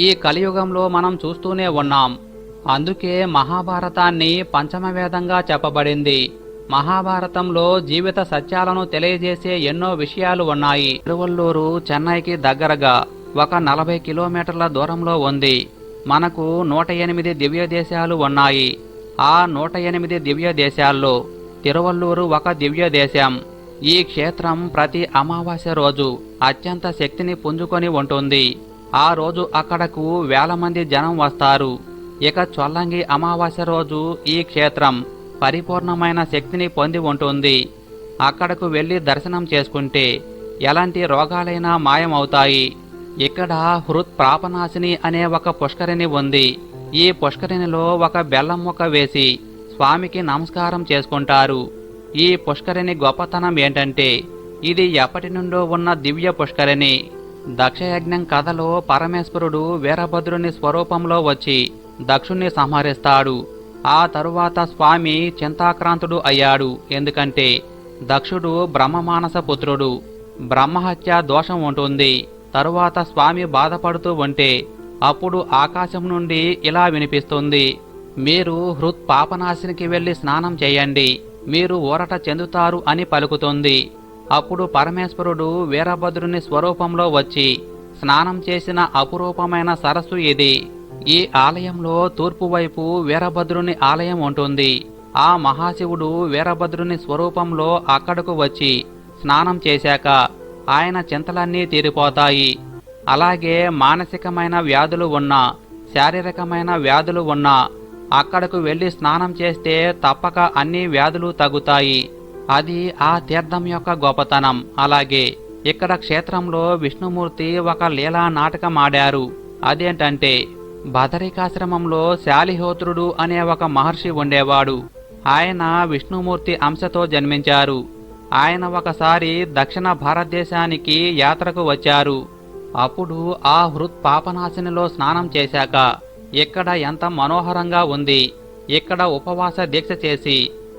ఈ కలియుగంలో మనం చూస్తూనే ఉన్నాం. అందుకే మహాభారతాన్ని పంచమవేదంగా చెప్పబడింది. మహాభారతంలో జీవిత సత్యాలను తెలియజేసే ఎన్నో విషయాలు ఉన్నాయి. తిరువల్లూరు చెన్నైకి దగ్గరగా ఒక 40 కిలోమీటర్ల దూరంలో ఉంది. మనకు 108 దివ్య దేశాలు ఉన్నాయి. ఆ 108 దివ్య దేశాల్లో తిరువల్లూరు ఒక దివ్య దేశం. ఈ క్షేత్రం ప్రతి అమావాస్య రోజు అత్యంత శక్తిని పుంజుకొని ఉంటుంది. ఆ రోజు అక్కడకు వేల మంది జనం వస్తారు. ఇక చొల్లంగి అమావాస్య రోజు ఈ క్షేత్రం పరిపూర్ణమైన శక్తిని పొంది ఉంటుంది. అక్కడకు వెళ్లి దర్శనం చేసుకుంటే ఎలాంటి రోగాలైనా మాయమవుతాయి. ఇక్కడ హృత్ ప్రాపనాశిని అనే ఒక పుష్కరిణి ఉంది. ఈ పుష్కరిణిలో ఒక బెల్లం ముక్క వేసి స్వామికి నమస్కారం చేసుకుంటారు. ఈ పుష్కరిణి గొప్పతనం ఏంటంటే ఇది ఎప్పటి నుండో ఉన్న దివ్య పుష్కరిణి. దక్షయజ్ఞం కథలో పరమేశ్వరుడు వీరభద్రుని స్వరూపంలో వచ్చి దక్షుణ్ణి సంహరిస్తాడు. ఆ తరువాత స్వామి చింతాక్రాంతుడు అయ్యాడు. ఎందుకంటే దక్షుడు బ్రహ్మమానస పుత్రుడు. బ్రహ్మహత్య దోషం ఉంటుంది. తరువాత స్వామి బాధపడుతూ ఉంటే అప్పుడు ఆకాశం నుండి ఇలా వినిపిస్తుంది, మీరు హృత్ పాపనాశినికి వెళ్లి స్నానం చేయండి, మీరు ఊరట చెందుతారు అని పలుకుతుంది. అప్పుడు పరమేశ్వరుడు వీరభద్రుని స్వరూపంలో వచ్చి స్నానం చేసిన అపురూపమైన సరస్సు ఇది. ఈ ఆలయంలో తూర్పు వైపు వీరభద్రుని ఆలయం ఉంటుంది. ఆ మహాశివుడు వీరభద్రుని స్వరూపంలో అక్కడకు వచ్చి స్నానం చేశాక ఆయన చింతలన్నీ తీరిపోతాయి. అలాగే మానసికమైన వ్యాధులు ఉన్నా, శారీరకమైన వ్యాధులు ఉన్నా అక్కడకు వెళ్లి స్నానం చేస్తే తప్పక అన్ని వ్యాధులు తగ్గుతాయి. అది ఆ తీర్థం యొక్క గొప్పతనం. అలాగే ఇక్కడ క్షేత్రంలో విష్ణుమూర్తి ఒక లీలా నాటకం ఆడారు. అదేంటంటే బదరికాశ్రమంలో శాలిహోత్రుడు అనే ఒక మహర్షి ఉండేవాడు. ఆయన విష్ణుమూర్తి అంశతో జన్మించారు. ఆయన ఒకసారి దక్షిణ భారతదేశానికి యాత్రకు వచ్చారు. అప్పుడు ఆ హృత్ పాపనాశినిలో స్నానం చేశాక ఇక్కడ ఎంత మనోహరంగా ఉంది. ఇక్కడ ఉపవాస దీక్ష చేసి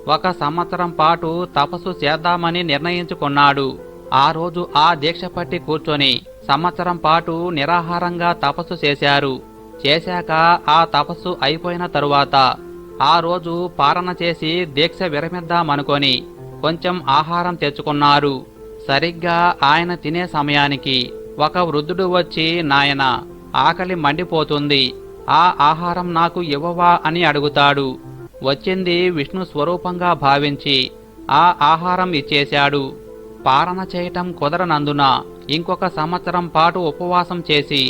1 సంవత్సరం పాటు తపస్సు చేద్దామని నిర్ణయించుకున్నాడు. ఆ రోజు ఆ దీక్ష పట్టి కూర్చొని సంవత్సరం పాటు నిరాహారంగా తపస్సు చేశారు. చేశాక ఆ తపస్సు అయిపోయిన తరువాత ఆ రోజు పారణ చేసి దీక్ష విరమిద్దామనుకొని కొంచెం ఆహారం తెచ్చుకున్నారు. సరిగ్గా ఆయన తినే సమయానికి ఒక వృద్ధుడు వచ్చి, నాయనా, ఆకలి మండిపోతుంది, ఆ ఆహారం నాకు ఇవ్వవా అని అడుగుతాడు. వచ్చింది విష్ణు స్వరూపంగా భావించి ఆ ఆహారం ఇచ్చేశాడు. పారణ చేయటం కుదరనందున ఇంకొక సంవత్సరం పాటు ఉపవాసం చేసి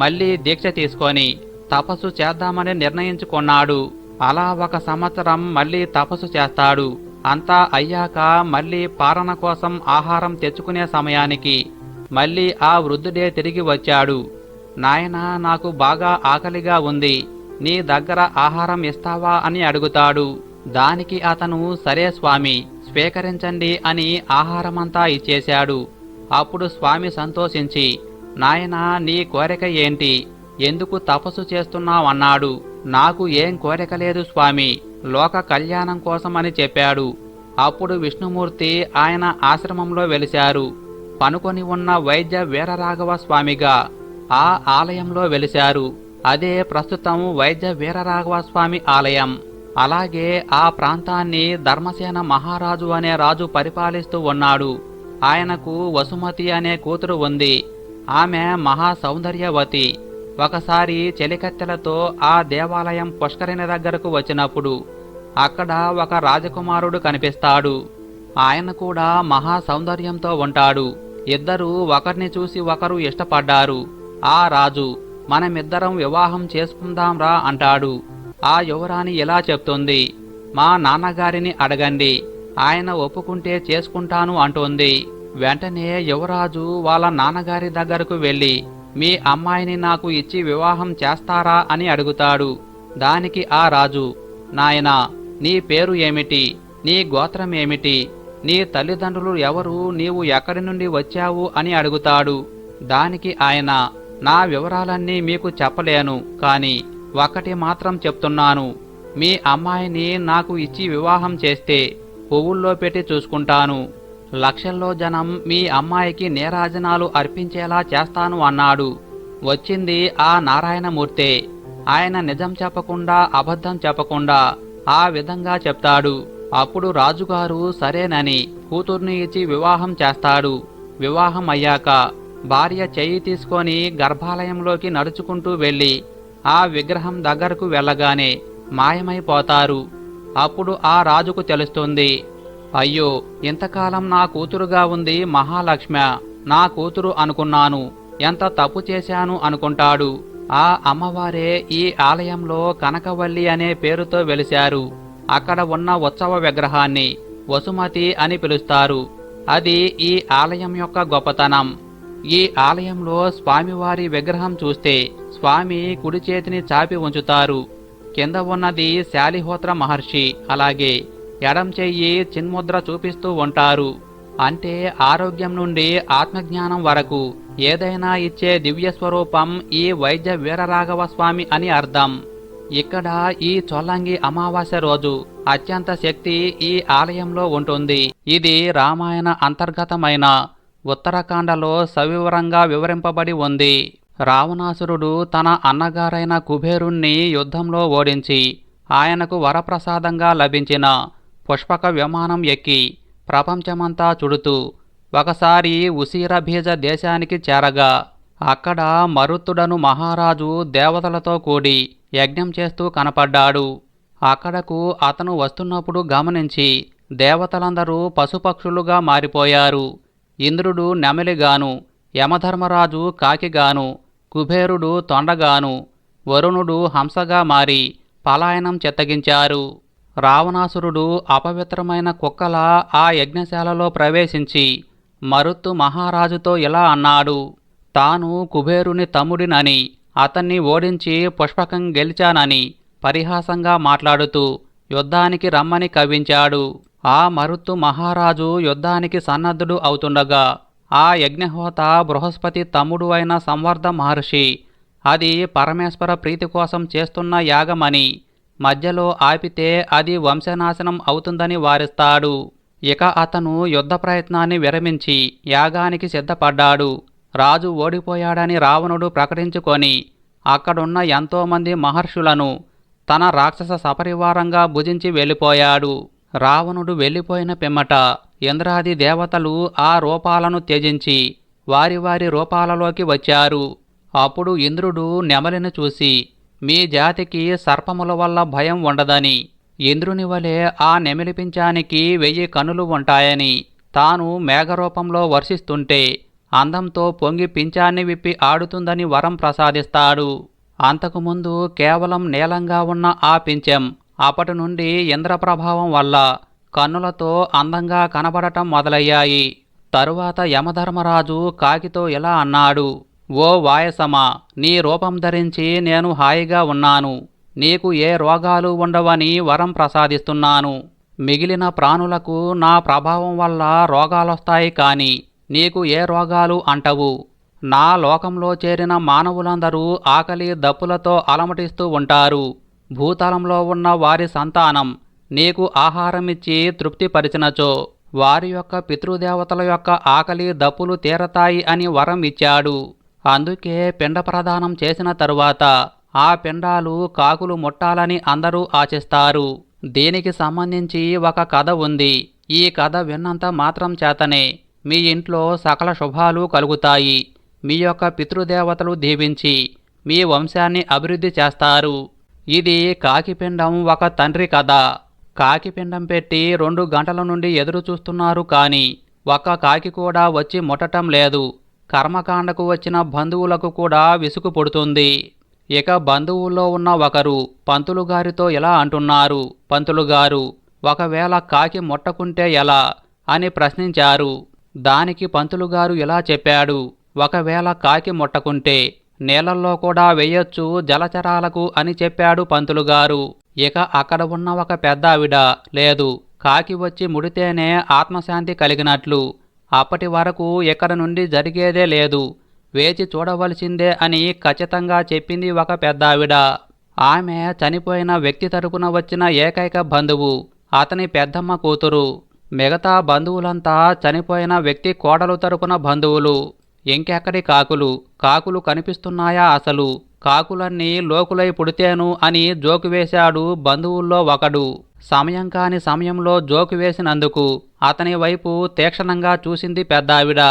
మళ్లీ దీక్ష తీసుకొని తపస్సు చేద్దామని నిర్ణయించుకున్నాడు. అలా 1 సంవత్సరం మళ్లీ తపస్సు చేస్తాడు. అంతా అయ్యాక మళ్లీ పారణ కోసం ఆహారం తెచ్చుకునే సమయానికి మళ్లీ ఆ వృద్ధుడే తిరిగి వచ్చాడు. నాయనా, నాకు బాగా ఆకలిగా ఉంది, నీ దగ్గర ఆహారం ఇస్తావా అని అడుగుతాడు. దానికి అతను సరే స్వామి, స్వీకరించండి అని ఆహారమంతా ఇచ్చేశాడు. అప్పుడు స్వామి సంతోషించి, నాయనా, నీ కోరిక ఏంటి, ఎందుకు తపస్సు చేస్తున్నావన్నాడు. నాకు ఏం కోరిక లేదు స్వామి, లోక కళ్యాణం కోసమని చెప్పాడు. అప్పుడు విష్ణుమూర్తి ఆయన ఆశ్రమంలో వెలిశారు. పనుకొని ఉన్న వైద్య వీరరాఘవ స్వామిగా ఆ ఆలయంలో వెలిశారు. అదే ప్రస్తుతం వైద్య వీరరాఘవ స్వామి ఆలయం. అలాగే ఆ ప్రాంతాన్ని ధర్మసేన మహారాజు అనే రాజు పరిపాలిస్తూ ఉన్నాడు. ఆయనకు వసుమతి అనే కూతురు ఉంది. ఆమె మహా సౌందర్యవతి. ఒకసారి చెలికత్తెలతో ఆ దేవాలయం పుష్కరిణి దగ్గరకు వచ్చినప్పుడు అక్కడ ఒక రాజకుమారుడు కనిపిస్తాడు. ఆయన కూడా మహా సౌందర్యంతో ఉంటాడు. ఇద్దరూ ఒకరిని చూసి ఒకరు ఇష్టపడ్డారు. ఆ రాజు, మనమిద్దరం వివాహం చేసుకుందాంరా అంటాడు. ఆ యువరాణి ఇలా చెప్తుంది, మా నాన్నగారిని అడగండి, ఆయన ఒప్పుకుంటే చేసుకుంటాను అంటోంది. వెంటనే యువరాజు వాళ్ళ నాన్నగారి దగ్గరకు వెళ్లి, మీ అమ్మాయిని నాకు ఇచ్చి వివాహం చేస్తారా అని అడుగుతాడు. దానికి ఆ రాజు, నాయనా, నీ పేరు ఏమిటి, నీ గోత్రం ఏమిటి, నీ తల్లిదండ్రులు ఎవరు, నీవు ఎక్కడి నుండి వచ్చావు అని అడుగుతాడు. దానికి ఆయన, నా వివరాలన్నీ మీకు చెప్పలేను, కాని ఒక్కటి మాత్రం చెప్తున్నాను. మీ అమ్మాయిని నాకు ఇచ్చి వివాహం చేస్తే పువ్వుల్లో పెట్టి చూసుకుంటాను. లక్షల్లో జనం మీ అమ్మాయికి నీరాజనాలు అర్పించేలా చేస్తాను అన్నాడు. వచ్చింది ఆ నారాయణమూర్తే. ఆయన నిజం చెప్పకుండా అబద్ధం చెప్పకుండా ఆ విధంగా చెప్తాడు. అప్పుడు రాజుగారు సరేనని కూతుర్ని ఇచ్చి వివాహం చేస్తాడు. వివాహం అయ్యాక భార్య చెయ్యి తీసుకొని గర్భాలయంలోకి నడుచుకుంటూ వెళ్ళి ఆ విగ్రహం దగ్గరకు వెళ్ళగానే మాయమైపోతారు. అప్పుడు ఆ రాజుకు తెలుస్తుంది, అయ్యో, ఇంతకాలం నా కూతురుగా ఉంది మహాలక్ష్మ, నా కూతురు అనుకున్నాను, ఎంత తప్పు చేశాను అనుకుంటాడు. ఆ అమ్మవారే ఈ ఆలయంలో కనకవల్లి అనే పేరుతో వెలిశారు. అక్కడ ఉన్న ఉత్సవ విగ్రహాన్ని వసుమతి అని పిలుస్తారు. అది ఈ ఆలయం యొక్క గొప్పతనం. ఈ ఆలయంలో స్వామివారి విగ్రహం చూస్తే స్వామి కుడి చేతిని చాపి ఉంచుతారు. కింద ఉన్నది శాలిహోత్ర మహర్షి, అలాగే ఎడం చెయ్యి చిన్ముద్ర చూపిస్తూ ఉంటారు. అంటే ఆరోగ్యం నుండి ఆత్మజ్ఞానం వరకు ఏదైనా ఇచ్చే దివ్య స్వరూపం ఈ వైద్య వీరరాఘవ స్వామి అని అర్థం. ఇక్కడ ఈ చొల్లంగి అమావాస్య రోజు అత్యంత శక్తి ఈ ఆలయంలో ఉంటుంది. ఇది రామాయణ అంతర్గతమైన ఉత్తరాఖండలో సవివరంగా వివరింపబడి ఉంది. రావణాసురుడు తన అన్నగారైన కుబేరుణ్ణి యుద్ధంలో ఓడించి ఆయనకు వరప్రసాదంగా లభించిన పుష్పక విమానం ఎక్కి ప్రపంచమంతా చుడుతూ ఒకసారి ఉసిరబీజ దేశానికి చేరగా అక్కడ మరుత్తుడను మహారాజు దేవతలతో కూడి యజ్ఞం చేస్తూ కనపడ్డాడు. అక్కడకు అతను వస్తున్నప్పుడు గమనించి దేవతలందరూ పశుపక్షులుగా మారిపోయారు. ఇంద్రుడు నెమలిగాను, యమధర్మరాజు కాకిగాను, కుబేరుడు తొండగాను, వరుణుడు హంసగా మారి పలాయనం చెత్తగించారు. రావణాసురుడు అపవిత్రమైన కుక్కలా ఆ యజ్ఞశాలలో ప్రవేశించి మరుత్తు మహారాజుతో ఇలా అన్నాడు, తాను కుబేరుని తమ్ముడినని, అతన్ని ఓడించి పుష్పకం గెలిచానని పరిహాసంగా మాట్లాడుతూ యుద్ధానికి రమ్మని కవ్వించాడు. ఆ మరుత్తు మహారాజు యుద్ధానికి సన్నద్ధుడు అవుతుండగా ఆ యజ్ఞహోత బృహస్పతి తమ్ముడు అయిన సంవర్ధ మహర్షి అది పరమేశ్వర ప్రీతి కోసం చేస్తున్న యాగమని మధ్యలో ఆపితే అది వంశనాశనం అవుతుందని వారిస్తాడు. ఇక అతను యుద్ధ ప్రయత్నాన్ని విరమించి యాగానికి సిద్ధపడ్డాడు. రాజు ఓడిపోయాడని రావణుడు ప్రకటించుకొని అక్కడున్న ఎంతోమంది మహర్షులను తన రాక్షస సపరివారంగా భుజించి వెళ్ళిపోయాడు. రావణుడు వెళ్ళిపోయిన పిమ్మట ఇంద్రాది దేవతలు ఆ రూపాలను త్యజించి వారి వారి రూపాలలోకి వచ్చారు. అప్పుడు ఇంద్రుడు నెమలిని చూసి, మీ జాతికి సర్పముల వల్ల భయం ఉండదని, ఇంద్రుని వలె ఆ నెమిలిపించానికి 1000 కనులు ఉంటాయని, తాను మేఘరూపంలో వర్షిస్తుంటే అందంతో పొంగి పించాన్ని విప్పి ఆడుతుందని వరం ప్రసాదిస్తాడు. అంతకుముందు కేవలం నీలంగా ఉన్న ఆ పించం అప్పటి నుండి ఇంద్రప్రభావం వల్ల కన్నులతో అందంగా కనబడటం మొదలయ్యాయి. తరువాత యమధర్మరాజు కాకితో ఇలా అన్నాడు, ఓ వాయసమా, నీ రూపం ధరించి నేను హాయిగా ఉన్నాను. నీకు ఏ రోగాలు ఉండవని వరం ప్రసాదిస్తున్నాను. మిగిలిన ప్రాణులకు నా ప్రభావం వల్ల రోగాలొస్తాయి, కాని నీకు ఏ రోగాలు అంటవు. నా లోకంలో చేరిన మానవులందరూ ఆకలి దప్పులతో అలమటిస్తూ ఉంటారు. భూతలంలో ఉన్న వారి సంతానం నీకు ఆహారమిచ్చి తృప్తిపరిచినచో వారి యొక్క పితృదేవతల యొక్క ఆకలి దప్పులు తీరతాయి అని వరం ఇచ్చాడు. అందుకే పిండ ప్రదానం చేసిన తరువాత ఆ పిండాలు కాకులు ముట్టాలని అందరూ ఆశిస్తారు. దీనికి సంబంధించి ఒక కథ ఉంది. ఈ కథ విన్నంత మాత్రం చేతనే మీ ఇంట్లో సకల శుభాలు కలుగుతాయి. మీ యొక్క పితృదేవతలు దీవించి మీ వంశాన్ని అభివృద్ధి చేస్తారు. ఇది కాకిపిండం ఒక తండ్రి కథ. కాకిపిండం పెట్టి 2 గంటల నుండి ఎదురు చూస్తున్నారు, కానీ ఒక్క కాకి కూడా వచ్చి ముట్టటం లేదు. కర్మకాండకు వచ్చిన బంధువులకు కూడా విసుగు పుడుతుంది. ఇక బంధువుల్లో ఉన్న ఒకరు పంతులుగారితో ఇలా అంటున్నారు, పంతులుగారు, ఒకవేళ కాకి ముట్టకుంటే ఎలా అని ప్రశ్నించారు. దానికి పంతులుగారు ఇలా చెప్పాడు, ఒకవేళ కాకి ముట్టకుంటే నీళ్లల్లో కూడా వెయ్యొచ్చు జలచరాలకు అని చెప్పాడు పంతులుగారు. ఇక అక్కడ ఉన్న ఒక పెద్ద ఆవిడ, లేదు, కాకి వచ్చి ముడితేనే ఆత్మశాంతి కలిగినట్లు, అప్పటి వరకు ఇక్కడ నుండి జరిగేదే లేదు, వేచి చూడవలసిందే అని ఖచ్చితంగా చెప్పింది ఒక పెద్దావిడ. ఆమె చనిపోయిన వ్యక్తి తరపున వచ్చిన ఏకైక బంధువు, అతని పెద్దమ్మ కూతురు. మిగతా బంధువులంతా చనిపోయిన వ్యక్తి కోడలు తరపున బంధువులు. ఇంకెక్కడి కాకులు, కాకులు కనిపిస్తున్నాయా అసలు, కాకులన్నీ లోకులై పుడితేను అని జోకు వేశాడు బంధువుల్లో ఒకడు. సమయం కాని సమయంలో జోకు వేసినందుకు అతని వైపు తీక్షణంగా చూసింది పెద్దావిడ.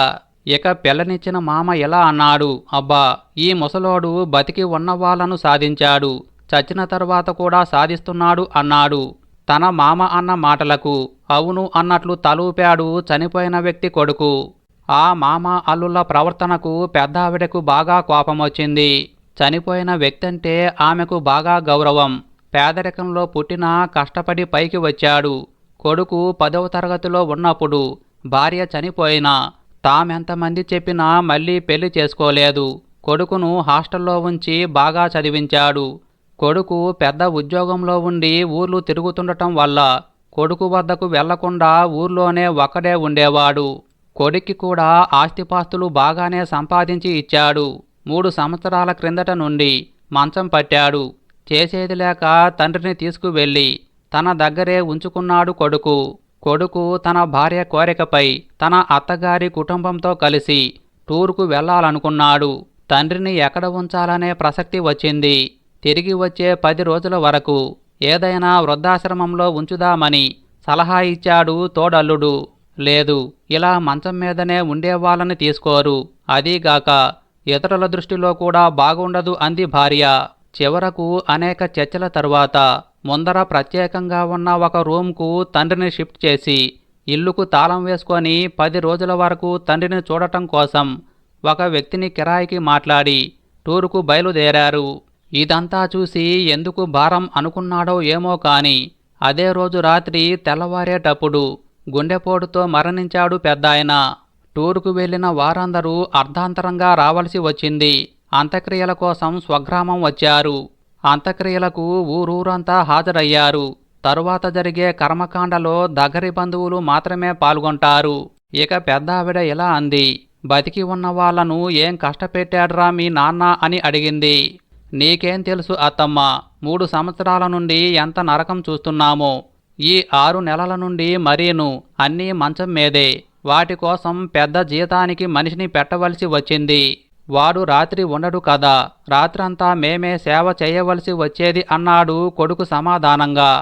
ఇక పిల్లనిచ్చిన మామ ఇలా అన్నాడు, అబ్బా, ఈ ముసలోడు బతికి ఉన్నవాళ్లను సాధించాడు, చచ్చిన తర్వాత కూడా సాధిస్తున్నాడు అన్నాడు. తన మామ అన్న మాటలకు అవును అన్నట్లు తలూపాడు చనిపోయిన వ్యక్తి కొడుకు. ఆ మామ అల్లుళ్ళ ప్రవర్తనకు పెద్దావిడకు బాగా కోపమొచ్చింది. చనిపోయిన వ్యక్తంటే ఆమెకు బాగా గౌరవం. పేదరికంలో పుట్టినా కష్టపడి పైకి వచ్చాడు. కొడుకు 10వ తరగతిలో ఉన్నప్పుడు భార్య చనిపోయినా తామెంతమంది చెప్పినా మళ్ళీ పెళ్లి చేసుకోలేదు. కొడుకును హాస్టల్లో ఉంచి బాగా చదివించాడు. కొడుకు పెద్ద ఉద్యోగంలో ఉండి ఊర్లు తిరుగుతుండటం వల్ల కొడుకు వద్దకు వెళ్లకుండా ఊర్లోనే ఒక్కడే ఉండేవాడు. కొడుక్కి కూడా ఆస్తిపాస్తులు బాగానే సంపాదించి ఇచ్చాడు. 3 సంవత్సరాల క్రిందట నుండి మంచం పట్టాడు. చేసేది లేక తండ్రిని తీసుకువెళ్ళి తన దగ్గరే ఉంచుకున్నాడు కొడుకు. కొడుకు తన భార్య కోరికపై తన అత్తగారి కుటుంబంతో కలిసి టూర్కు వెళ్లాలనుకున్నాడు. తండ్రిని ఎక్కడ ఉంచాలనే ప్రసక్తి వచ్చింది. తిరిగి వచ్చే 10 రోజుల వరకు ఏదైనా వృద్ధాశ్రమంలో ఉంచుదామని సలహా ఇచ్చాడు తోడల్లుడు. లేదు, ఇలా మంచం మీదనే ఉండేవాళ్ళని తీసుకోరు, అదీగాక ఇతరుల దృష్టిలో కూడా బాగుండదు అంది భార్య. చివరకు అనేక చర్చల తరువాత ముందర ప్రత్యేకంగా ఉన్న ఒక రూమ్కు తండ్రిని షిఫ్ట్ చేసి ఇల్లుకు తాళం వేసుకొని 10 రోజుల వరకు తండ్రిని చూడటం కోసం ఒక వ్యక్తిని కిరాయికి మాట్లాడి టూరుకు బయలుదేరారు. ఇదంతా చూసి ఎందుకు భారం అనుకున్నాడో ఏమో కాని అదే రోజు రాత్రి తెల్లవారేటప్పుడు గుండెపోటుతో మరణించాడు పెద్దాయన. టూరుకు వెళ్లిన వారందరూ అర్ధాంతరంగా రావలసి వచ్చింది. అంత్యక్రియల కోసం స్వగ్రామం వచ్చారు. అంత్యక్రియలకు ఊరూరంతా హాజరయ్యారు. తరువాత జరిగే కర్మకాండలో దగ్గరి బంధువులు మాత్రమే పాల్గొంటారు. ఇక పెద్దావిడ ఇలా అంది, బతికి ఉన్న వాళ్లను ఏం కష్టపెట్టాడ్రా మీ నాన్న అని అడిగింది. నీకేం తెలుసు అత్తమ్మ, 3 సంవత్సరాల నుండి ఎంత నరకం చూస్తున్నామో. ఈ 6 నెలల నుండి మరీను అన్నీ మంచం మీదే. వాటి కోసం పెద్ద జీతానికి మనిషిని పెట్టవలసి వచ్చింది. వాడు రాత్రి ఉండడు కదా, రాత్రంతా మేమే సేవ చేయవలసి వచ్చేది అన్నాడు కొడుకు సమాధానంగా.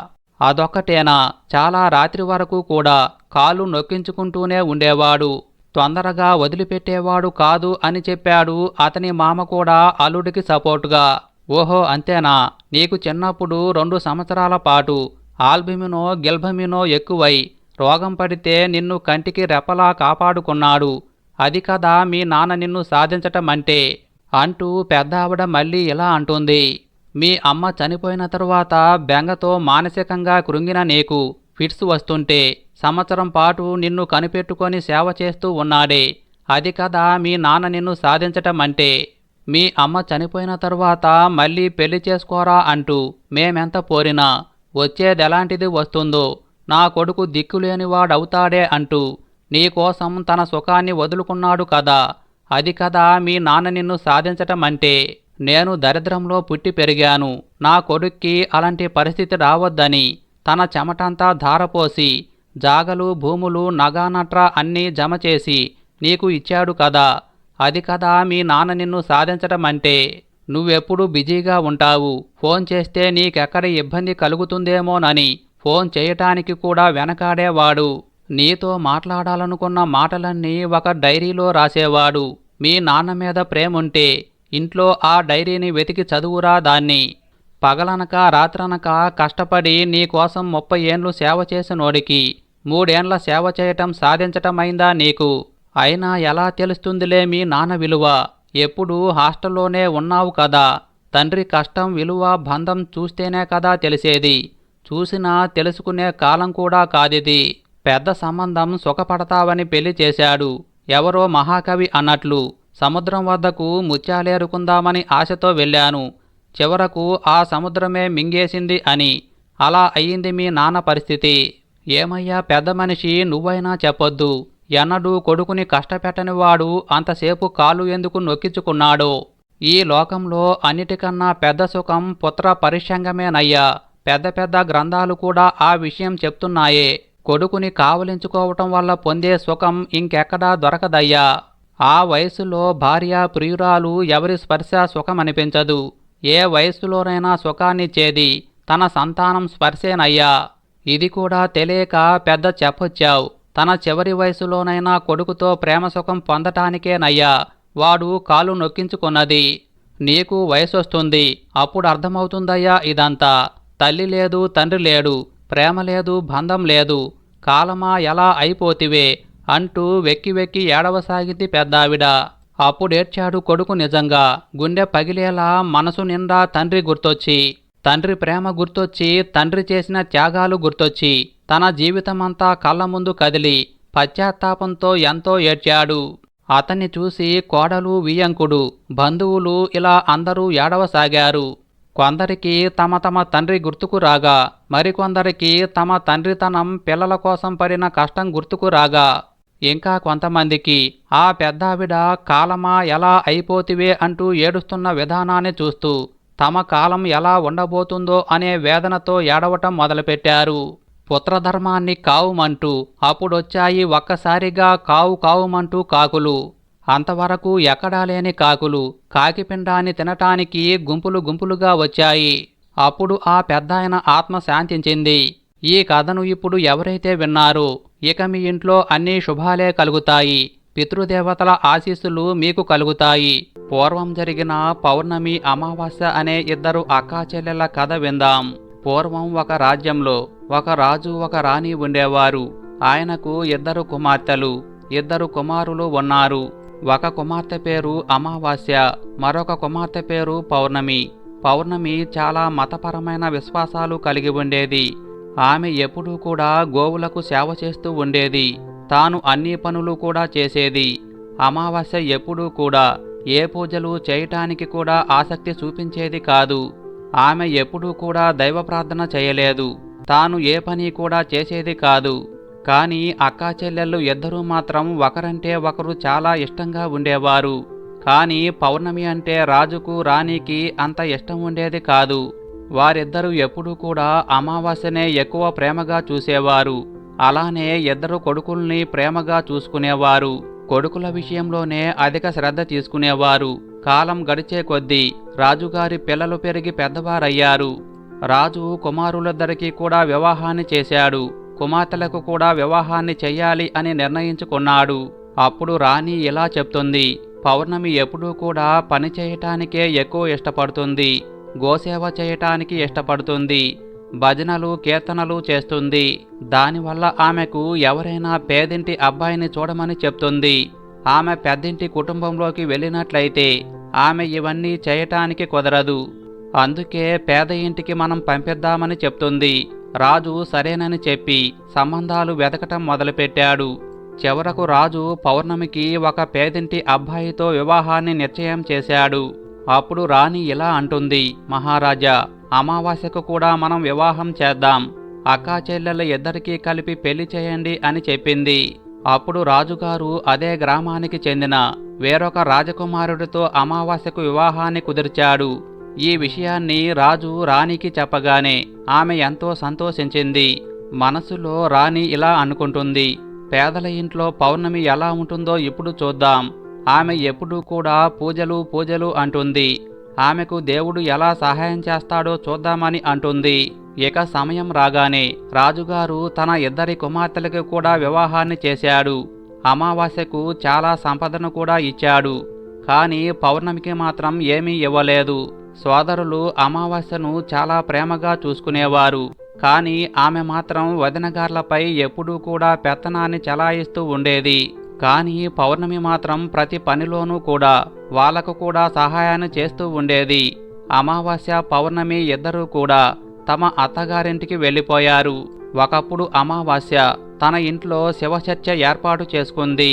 అదొక్కటేనా, చాలా రాత్రి వరకు కూడా కాళ్ళు నొక్కించుకుంటూనే ఉండేవాడు. తొందరగా వదిలిపెట్టేవాడు కాదు అని చెప్పాడు అతని మామ కూడా అల్లుడికి సపోర్టుగా. ఓహో అంతేనా, నీకు చిన్నప్పుడు 2 సంవత్సరాల పాటు ఆల్బుమినో గిల్బమినో ఎక్కువై రోగం పడితే నిన్ను కంటికి రెప్పలా కాపాడుకున్నాడు. అది కదా మీ నాన్న నిన్ను సాధించటమంటే అంటూ పెద్దావిడ మళ్ళీ ఇలా అంటుంది. మీ అమ్మ చనిపోయిన తరువాత బెంగతో మానసికంగా కృంగిన నీకు ఫిట్స్ వస్తుంటే సంవత్సరం పాటు నిన్ను కనిపెట్టుకొని సేవ చేస్తూ ఉన్నాడే, అది కదా మీ నాన్న నిన్ను సాధించటమంటే. మీ అమ్మ చనిపోయిన తరువాత మళ్ళీ పెళ్లి చేసుకోరా అంటూ మేమెంత పోరినా వచ్చేదెలాంటిది వస్తుందో, నా కొడుకు దిక్కులేనివాడవుతాడే అంటూ నీకోసం తన సుఖాన్ని వదులుకున్నాడు కదా, అది కదా మీ నాన్న నిన్ను సాధించటమంటే. నేను దరిద్రంలో పుట్టి పెరిగాను. నా కొడుక్కి అలాంటి పరిస్థితి రావద్దని తన చెమటంతా ధారపోసి జాగలు భూములు నగానట్రా అన్నీ జమ చేసి నీకు ఇచ్చాడు కదా, అది కదా మీ నాన్న నిన్ను సాధించటమంటే. నువ్వెప్పుడు బిజీగా ఉంటావు, ఫోన్ చేస్తే నీకెక్కడ ఇబ్బంది కలుగుతుందేమోనని ఫోన్ చేయటానికి కూడా వెనకాడేవాడు. నీతో మాట్లాడాలనుకున్న మాటలన్నీ ఒక డైరీలో రాసేవాడు. మీ నాన్న మీద ప్రేముంటే ఇంట్లో ఆ డైరీని వెతికి చదువురా దాన్ని. పగలనక రాత్రనక కష్టపడి నీకోసం 30 ఏండ్లు సేవ చేసినోడికి 3 ఏండ్ల సేవ చేయటం సాధించటమైందా నీకు? అయినా ఎలా తెలుస్తుందిలే మీ నాన్న విలువ, ఎప్పుడూ హాస్టల్లోనే ఉన్నావు కదా. తండ్రి కష్టం విలువ బంధం చూస్తేనే కదా తెలిసేది. చూసినా తెలుసుకునే కాలం కూడా కాదిది. పెద్ద సంబంధం సుఖపడతావని పెళ్లి చేశాడు. ఎవరో మహాకవి అన్నట్లు సముద్రం వద్దకు ముత్యాలేరుకుందామని ఆశతో వెళ్ళాను. చివరకు ఆ సముద్రమే మింగేసింది అని. అలా అయ్యింది మీ నాన్న పరిస్థితి. ఏమయ్యా పెద్ద మనిషి, నువ్వైనా చెప్పొద్దు. ఎన్నడూ కొడుకుని కష్టపెట్టనివాడు అంతసేపు కాలు ఎందుకు నొక్కించుకున్నాడో. ఈ లోకంలో అన్నిటికన్నా పెద్ద సుఖం పుత్ర పరిశ్యంగమేనయ్యా. పెద్ద పెద్ద గ్రంథాలు కూడా ఆ విషయం చెప్తున్నాయే. కొడుకుని కావలించుకోవటం వల్ల పొందే సుఖం ఇంకెక్కడా దొరకదయ్యా. ఆ వయసులో భార్య ప్రియురాలు ఎవరి స్పర్శ సుఖమనిపించదు. ఏ వయస్సులోనైనా సుఖాన్నిచ్చేది తన సంతానం స్పర్శేనయ్యా. ఇది కూడా తెలియక పెద్ద చెప్పొచ్చావు. తన చివరి వయసులోనైనా కొడుకుతో ప్రేమ సుఖం పొందటానికేనయ్యా వాడు కాలు నొక్కించుకున్నది. నీకు వయసొస్తుంది, అప్పుడు అర్థమవుతుందయ్యా ఇదంతా. తల్లి లేదు, తండ్రి లేడు, ప్రేమ లేదు, బంధం లేదు. కాలమా ఎలా అయిపోతివే అంటూ వెక్కి వెక్కి ఏడవసాగింది పెద్దావిడ. అప్పుడేడ్చాడు కొడుకు నిజంగా. గుండె పగిలేలా మనసు నిండా తండ్రి గుర్తొచ్చి, తండ్రి ప్రేమ గుర్తొచ్చి, తండ్రి చేసిన త్యాగాలు గుర్తొచ్చి, తన జీవితమంతా కళ్ళ ముందు కదిలి పశ్చాత్తాపంతో ఎంతో ఏడ్చాడు. అతన్ని చూసి కోడలు, వియ్యంకుడు, బంధువులు ఇలా అందరూ ఏడవసాగారు. కొందరికి తమ తమ తండ్రి గుర్తుకు రాగా, మరికొందరికి తమ తండ్రితనం పిల్లల కోసం పడిన కష్టం గుర్తుకు రాగా, ఇంకా కొంతమందికి ఆ పెద్దావిడ కాలమా ఎలా అయిపోతివే అంటూ ఏడుస్తున్న విధానాన్ని చూస్తూ తమ కాలం ఎలా ఉండబోతుందో అనే వేదనతో ఏడవటం మొదలుపెట్టారు. పుత్రధర్మాన్ని కావుమంటూ అప్పుడొచ్చాయి ఒక్కసారిగా కావు కావుమంటూ కాకులు. అంతవరకు ఎక్కడా లేని కాకులు కాకిపిండాన్ని తినటానికి గుంపులు గుంపులుగా వచ్చాయి. అప్పుడు ఆ పెద్దాయన ఆత్మ శాంతించింది. ఈ కథను ఇప్పుడు ఎవరైతే విన్నారో ఇక మీ ఇంట్లో అన్ని శుభాలే కలుగుతాయి. పితృదేవతల ఆశీస్సులు మీకు కలుగుతాయి. పూర్వం జరిగిన పౌర్ణమి, అమావాస్య అనే ఇద్దరు అక్కా చెల్లెళ్ళ కథ విందాం. పూర్వం ఒక రాజ్యంలో ఒక రాజు, ఒక రాణి ఉండేవారు. ఆయనకు ఇద్దరు కుమార్తెలు, ఇద్దరు కుమారులు ఉన్నారు. ఒక కుమార్తె పేరు అమావాస్య, మరొక కుమార్తె పేరు పౌర్ణమి. పౌర్ణమి చాలా మతపరమైన విశ్వాసాలు కలిగి ఉండేది. ఆమె ఎప్పుడూ కూడా గోవులకు సేవ చేస్తూ ఉండేది. తాను అన్ని పనులు కూడా చేసేది. అమావాస్య ఎప్పుడూ కూడా ఏ పూజలు చేయటానికి కూడా ఆసక్తి చూపించేది కాదు. ఆమె ఎప్పుడూ కూడా దైవ ప్రార్థన చేయలేదు. తాను ఏ పని కూడా చేసేది కాదు. కానీ అక్కా చెల్లెళ్ళు ఇద్దరూ మాత్రం ఒకరంటే ఒకరు చాలా ఇష్టంగా ఉండేవారు. కానీ పౌర్ణమి అంటే రాజుకు, రాణికి అంత ఇష్టం ఉండేది కాదు. వారిద్దరూ ఎప్పుడూ కూడా అమావాస్యనే ఎక్కువ ప్రేమగా చూసేవారు. అలానే ఇద్దరు కొడుకుల్ని ప్రేమగా చూసుకునేవారు. కొడుకుల విషయంలోనే అధిక శ్రద్ధ తీసుకునేవారు. కాలం గడిచే కొద్దీ రాజుగారి పిల్లలు పెరిగి పెద్దవారయ్యారు. రాజు కుమారులిద్దరికీ కూడా వివాహాన్ని చేశాడు. కుమార్తెలకు కూడా వివాహాన్ని చెయ్యాలి అని నిర్ణయించుకున్నాడు. అప్పుడు రాణి ఇలా చెప్తుంది: పౌర్ణమి ఎప్పుడూ కూడా పని చేయటానికే ఎక్కువ ఇష్టపడుతుంది. గోసేవ చేయటానికి ఇష్టపడుతుంది. భజనలు, కీర్తనలు చేస్తుంది. దానివల్ల ఆమెకు ఎవరైనా పేదింటి అబ్బాయిని చూడమని చెప్తుంది. ఆమె పెద్దింటి కుటుంబంలోకి వెళ్ళినట్లయితే ఆమె ఇవన్నీ చేయటానికి కుదరదు. అందుకే పేద ఇంటికి మనం పంపిద్దామని చెప్తుంది. రాజు సరేనని చెప్పి సంబంధాలు వెతకటం మొదలుపెట్టాడు. చివరకు రాజు పౌర్ణమికి ఒక పేదింటి అబ్బాయితో వివాహాన్ని నిశ్చయం చేశాడు. అప్పుడు రాణి ఇలా అంటుంది: మహారాజా, అమావాస్యకు కూడా మనం వివాహం చేద్దాం. అక్కా చెల్లెళ్ళ ఇద్దరికీ కలిపి పెళ్లి చేయండి అని చెప్పింది. అప్పుడు రాజుగారు అదే గ్రామానికి చెందిన వేరొక రాజకుమారుడితో అమావాస్యకు వివాహాన్ని కుదిర్చాడు. ఈ విషయాన్ని రాజు రాణికి చెప్పగానే ఆమె ఎంతో సంతోషించింది. మనసులో రాణి ఇలా అనుకుంటుంది: పేదల ఇంట్లో పౌర్ణమి ఎలా ఉంటుందో ఇప్పుడు చూద్దాం. ఆమె ఎప్పుడూ కూడా పూజలు పూజలు అంటుంది. ఆమెకు దేవుడు ఎలా సహాయం చేస్తాడో చూద్దామని అంటుంది. ఇక సమయం రాగానే రాజుగారు తన ఇద్దరి కుమార్తెలకు కూడా వివాహాన్ని చేశాడు. అమావాస్యకు చాలా సంపదను కూడా ఇచ్చాడు. కానీ పౌర్ణమికి మాత్రం ఏమీ ఇవ్వలేదు. సోదరులు అమావాస్యను చాలా ప్రేమగా చూసుకునేవారు. కానీ ఆమె మాత్రం వదినగార్లపై ఎప్పుడూ కూడా పెత్తనాన్ని చలాయిస్తూ ఉండేది. కానీ పౌర్ణమి మాత్రం ప్రతి పనిలోనూ కూడా వాళ్లకు కూడా సహాయాన్ని చేస్తూ ఉండేది. అమావాస్య, పౌర్ణమి ఇద్దరూ కూడా తమ అత్తగారింటికి వెళ్ళిపోయారు. ఒకప్పుడు అమావాస్య తన ఇంట్లో శివచర్చ ఏర్పాటు చేసుకుంది.